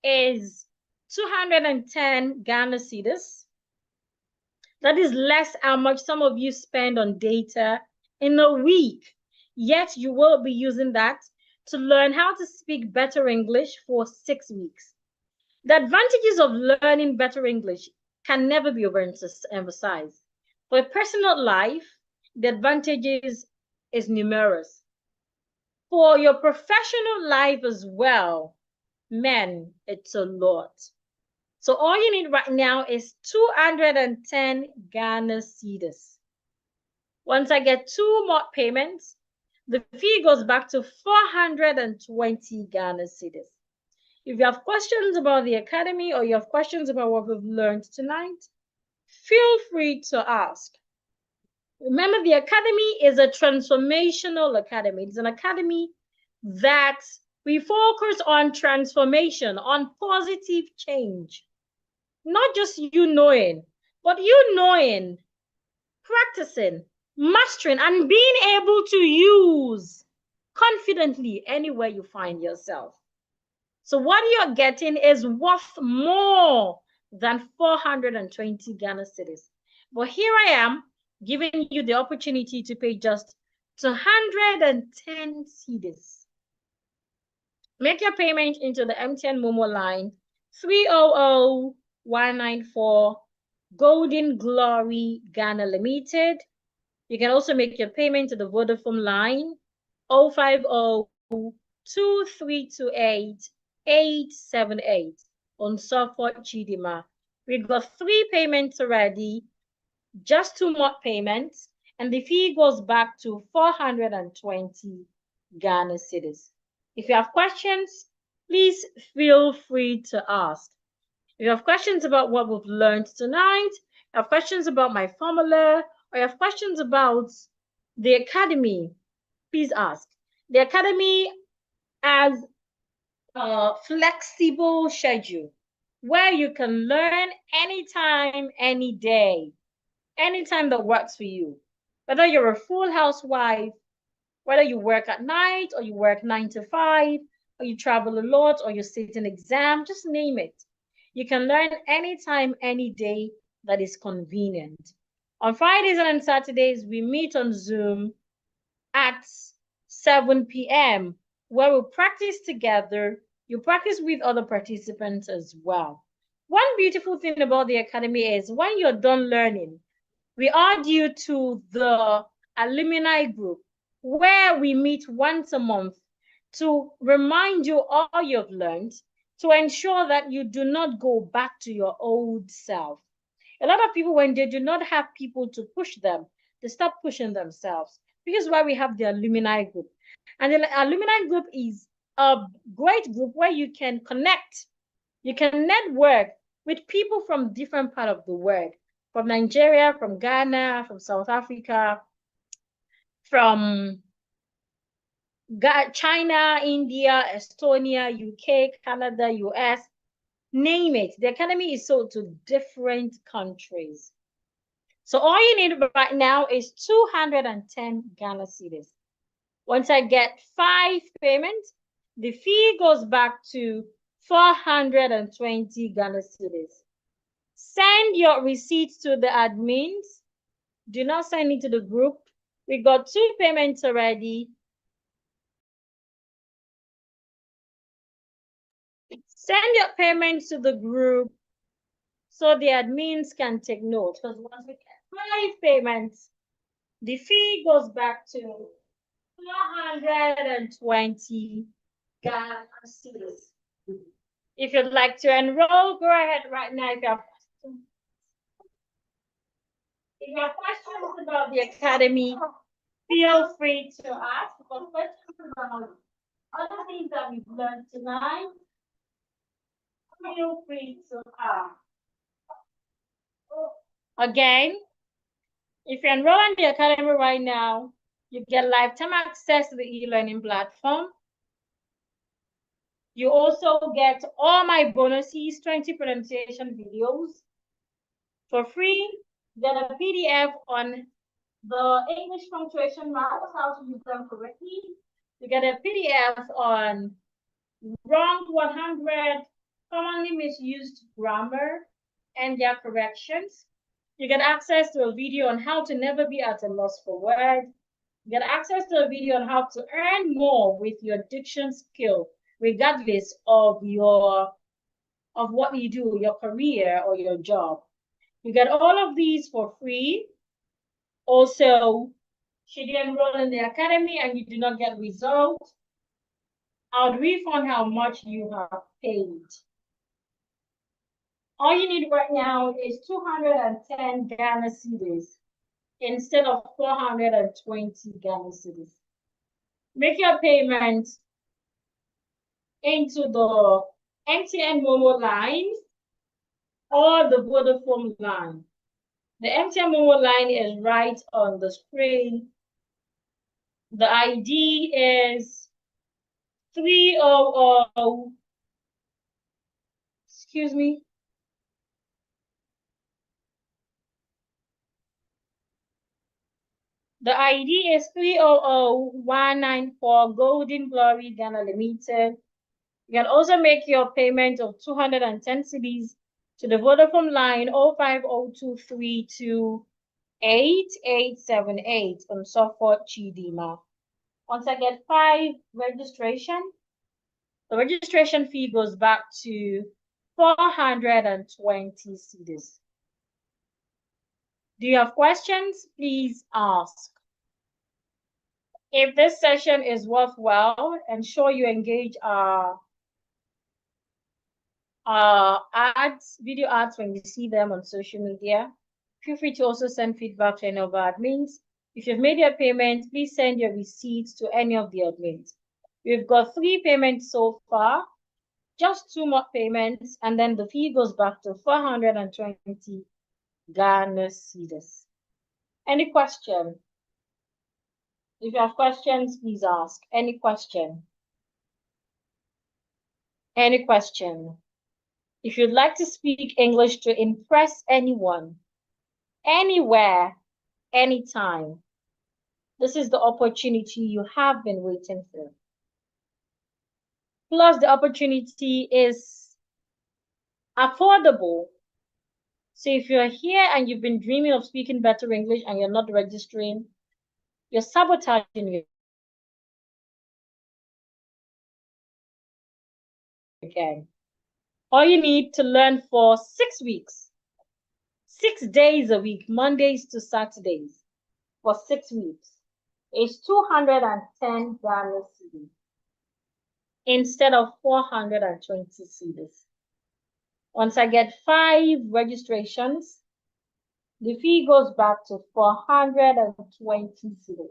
is 210 Ghana cedis. That is less how much some of you spend on data in a week. Yet you will be using that to learn how to speak better English for 6 weeks. The advantages of learning better English can never be overemphasized. For a personal life, the advantages is numerous. For your professional life as well, man, it's a lot. So all you need right now is 210 Ghana cedis. Once I get 2 more payments, the fee goes back to 420 Ghana cedis. If you have questions about the academy or you have questions about what we've learned tonight, feel free to ask. Remember, the academy is a transformational academy. It's an academy that we focus on transformation, on positive change. Not just you knowing, but you knowing, practicing, mastering, and being able to use confidently anywhere you find yourself. So what you're getting is worth more than 420 Ghana cedis. But here I am giving you the opportunity to pay just 210 cedis. Make your payment into the MTN Momo line 300194 Golden Glory Ghana Limited. You can also make your payment to the Vodafone line 050-2328-878 on Suffolk Chidima. We've got 3 payments already, just 2 more payments, and the fee goes back to 420 Ghana cedis. If you have questions, please feel free to ask. If you have questions about what we've learned tonight, you have questions about my formula, or you have questions about the academy, please ask. The academy has a flexible schedule where you can learn anytime, any day, anytime that works for you. Whether you're a full housewife, whether you work at night or you work 9 to 5, or you travel a lot, or you sit an exam, just name it. You can learn anytime, any day that is convenient. On Fridays and Saturdays, we meet on Zoom at 7 p.m. where we practice together. You practice with other participants as well. One beautiful thing about the academy is when you're done learning, we are due to the alumni group where we meet once a month to remind you all you've learned, to ensure that you do not go back to your old self. A lot of people, when they do not have people to push them, they start pushing themselves. This is why we have the alumni group. And the alumni group is a great group where you can connect, you can network with people from different parts of the world, from Nigeria, from Ghana, from South Africa, from China, India, Estonia, UK, Canada, US, name it. The academy is sold to different countries. So all you need right now is 210 Ghana cedis. Once I get 5 payments, the fee goes back to 420 Ghana cedis. Send your receipts to the admins. Do not send it to the group. We got 2 payments already. Send your payments to the group so the admins can take note. Because once we get 5 payments, the fee goes back to 420 Ghana cedis. If you'd like to enroll, go ahead right now. If you have questions about the academy, feel free to ask. Because questions about other things that we've learned tonight, feel free to ask. Again, if you enroll in the academy right now, you get lifetime access to the e-learning platform. You also get all my bonuses, 20 pronunciation videos for free. Get a PDF on the English punctuation marks, how to use them correctly. You get a PDF on wrong 100 commonly misused grammar and their corrections. You get access to a video on how to never be at a loss for words. You get access to a video on how to earn more with your diction skill, regardless of what you do, your career or your job. You get all of these for free. Also, should you enroll in the academy and you do not get results, I'll refund how much you have paid. All you need right now is 210 Ghana cedis instead of 420 Ghana cedis. Make your payment into the MTN Momo line or the Vodafone line. The MTN Momo line is right on the screen. The ID is 300, excuse me. The ID is 300194 Golden Glory Ghana Limited. You can also make your payment of 210 cedis to the Vodafone line 0502328878 on Suffolk Chidima. Once I get 5 registration, the registration fee goes back to 420 cedis. Do you have questions? Please ask. If this session is worthwhile, ensure you engage our ads, video ads when you see them on social media. Feel free to also send feedback to any of our admins. If you've made your payment, please send your receipts to any of the admins. We've got 3 payments so far, just 2 more payments, and then the fee goes back to 420 Ghana cedis. Any question? If you have questions, please ask. Any question? Any question? If you'd like to speak English to impress anyone, anywhere, anytime, this is the opportunity you have been waiting for. Plus, the opportunity is affordable. So if you're here and you've been dreaming of speaking better English and you're not registering, you're sabotaging again. All you need to learn for 6 weeks, 6 days a week, Mondays to Saturdays, for 6 weeks, is 210 Ghana cedis instead of 420 cedis. Once I get 5 registrations, the fee goes back to 420 cedis.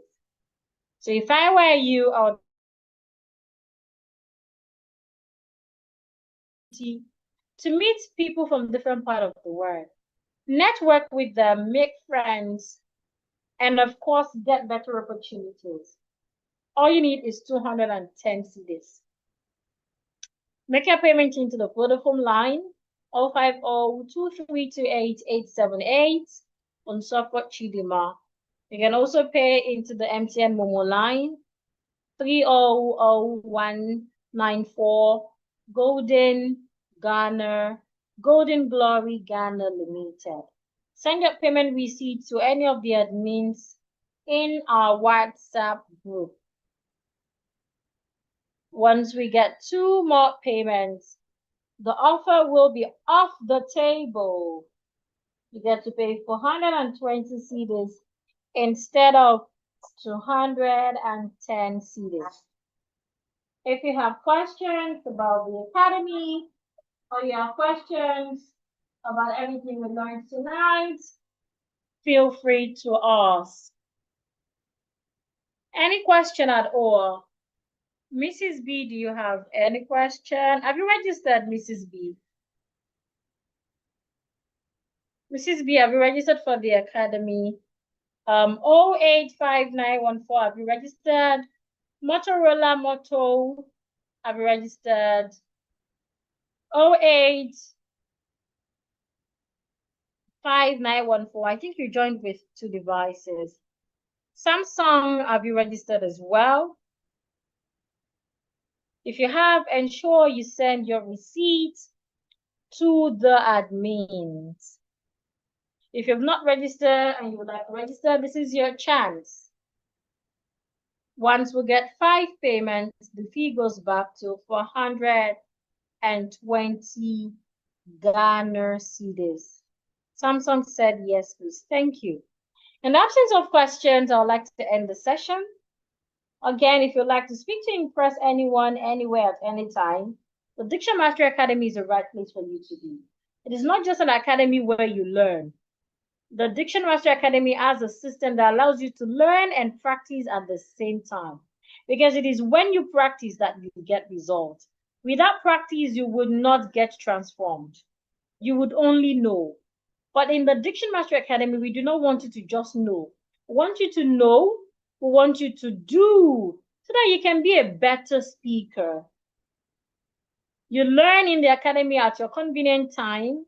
So if I were you, I would to meet people from different parts of the world, network with them, make friends, and of course, get better opportunities. All you need is 210 cedis. Make your payment into the Vodafone line 050-2328-878 on Suffolk Chidima. You can also pay into the MTN Momo line 300194 Golden Glory Ghana Limited. Send your payment receipt to any of the admins in our WhatsApp group. Once we get 2 more payments, the offer will be off the table. You get to pay 420 cedis instead of 210 cedis. If you have questions about the academy, or you have questions about everything we learned tonight, feel free to ask. Any question at all? Mrs. B, do you have any question? Have you registered, Mrs. B? Mrs. B, have you registered for the academy? 085914, have you registered? Motorola Moto, have you registered? 085914, I think you joined with 2 devices. Samsung, have you registered as well? If you have, ensure you send your receipt to the admins. If you've not registered and you would like to register, this is your chance. Once we get 5 payments, the fee goes back to 420 Ghana cedis. Samsung said yes, please. Thank you. In the absence of questions, I would like to end the session. Again, if you'd like to speak to impress anyone, anywhere, at any time, the Diction Mastery Academy is the right place for you to be. It is not just an academy where you learn. The Diction Mastery Academy has a system that allows you to learn and practice at the same time. Because it is when you practice that you get results. Without practice, you would not get transformed. You would only know. But in the Diction Mastery Academy, we do not want you to just know. We want you to know. We want you to do so that you can be a better speaker. You learn in the academy at your convenient time,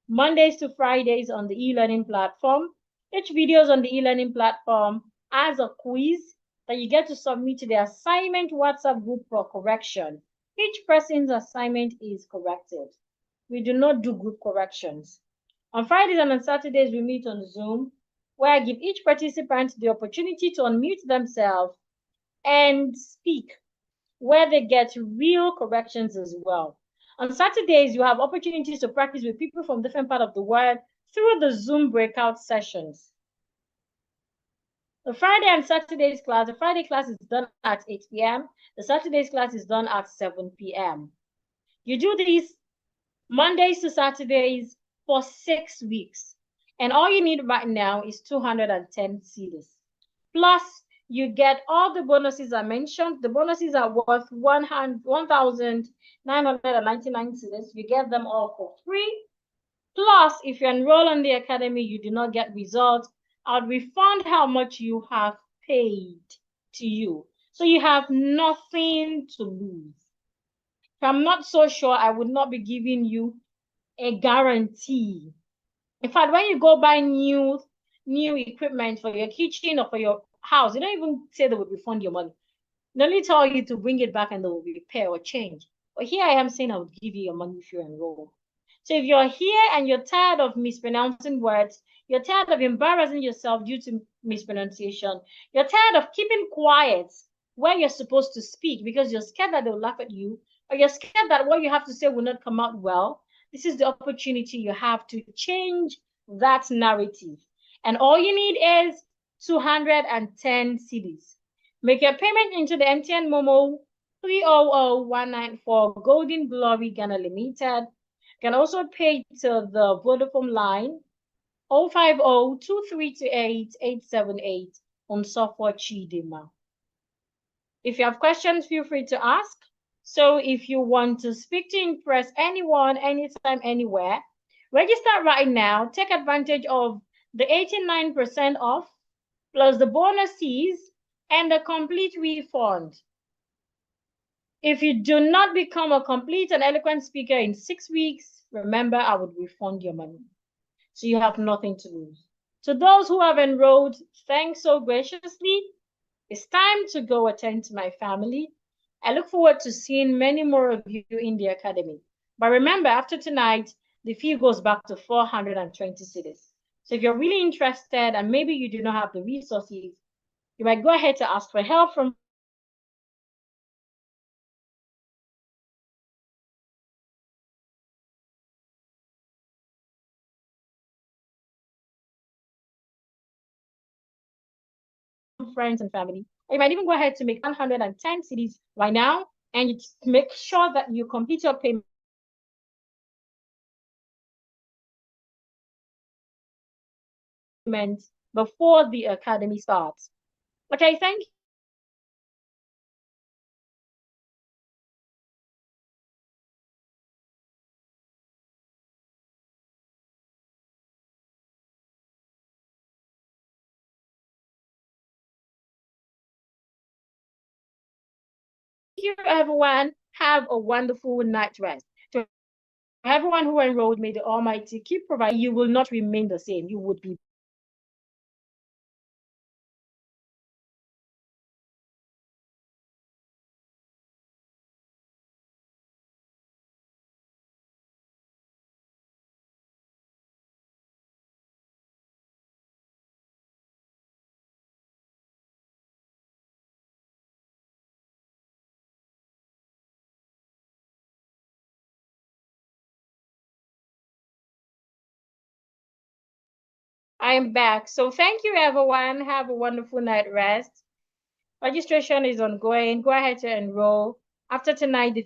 Mondays to Fridays on the e-learning platform. Each video on the e-learning platform has a quiz that you get to submit to the assignment WhatsApp group for correction. Each person's assignment is corrected. we do not do group corrections. On Fridays and on Saturdays, we meet on Zoom, where I give each participant the opportunity to unmute themselves and speak, where they get real corrections as well. On Saturdays, you have opportunities to practice with people from different parts of the world through the Zoom breakout sessions. The Friday and Saturday's class, the Friday class is done at 8 p.m. The Saturday's class is done at 7 p.m. You do these Mondays to Saturdays for 6 weeks. And all you need right now is 210 cedis. Plus, you get all the bonuses I mentioned. The bonuses are worth 1,999 cedis. You get them all for free. Plus, if you enroll in the academy, you do not get results, I'll refund how much you have paid to you. So you have nothing to lose. If I'm not so sure, I would not be giving you a guarantee. In fact, when you go buy new equipment for your kitchen or for your house, they don't even say they would refund your money. They only tell you to bring it back and they will repair or change. But here I am saying I would give you your money if you enroll. So if you're here and you're tired of mispronouncing words, you're tired of embarrassing yourself due to mispronunciation, you're tired of keeping quiet where you're supposed to speak because you're scared that they'll laugh at you, or you're scared that what you have to say will not come out well, this is the opportunity you have to change that narrative. And all you need is 210 cedis. Make your payment into the MTN Momo 300194 Golden Glory Ghana Limited. You can also pay to the Vodafone line 050-2328-878 on software Chidima. If you have questions, feel free to ask. So if you want to speak to impress anyone, anytime, anywhere, register right now. Take advantage of the 89% off, plus the bonuses and the complete refund. If you do not become a complete and eloquent speaker in 6 weeks, remember, I would refund your money. So you have nothing to lose. To those who have enrolled, thanks so graciously. It's time to go attend to my family. I look forward to seeing many more of you in the academy. But remember, after tonight, the fee goes back to 420 cedis. So if you're really interested and maybe you do not have the resources, you might go ahead to ask for help from friends and family. Or you might even go ahead to make 110 cedis right now and make sure that you complete your payment before the academy starts. Okay, thank you. Thank you, everyone. Have a wonderful night rest. To everyone who enrolled, may the Almighty keep providing. You will not remain the same. You would be. I am back. So thank you, everyone. Have a wonderful night rest. Registration is ongoing. Go ahead to enroll. After tonight, the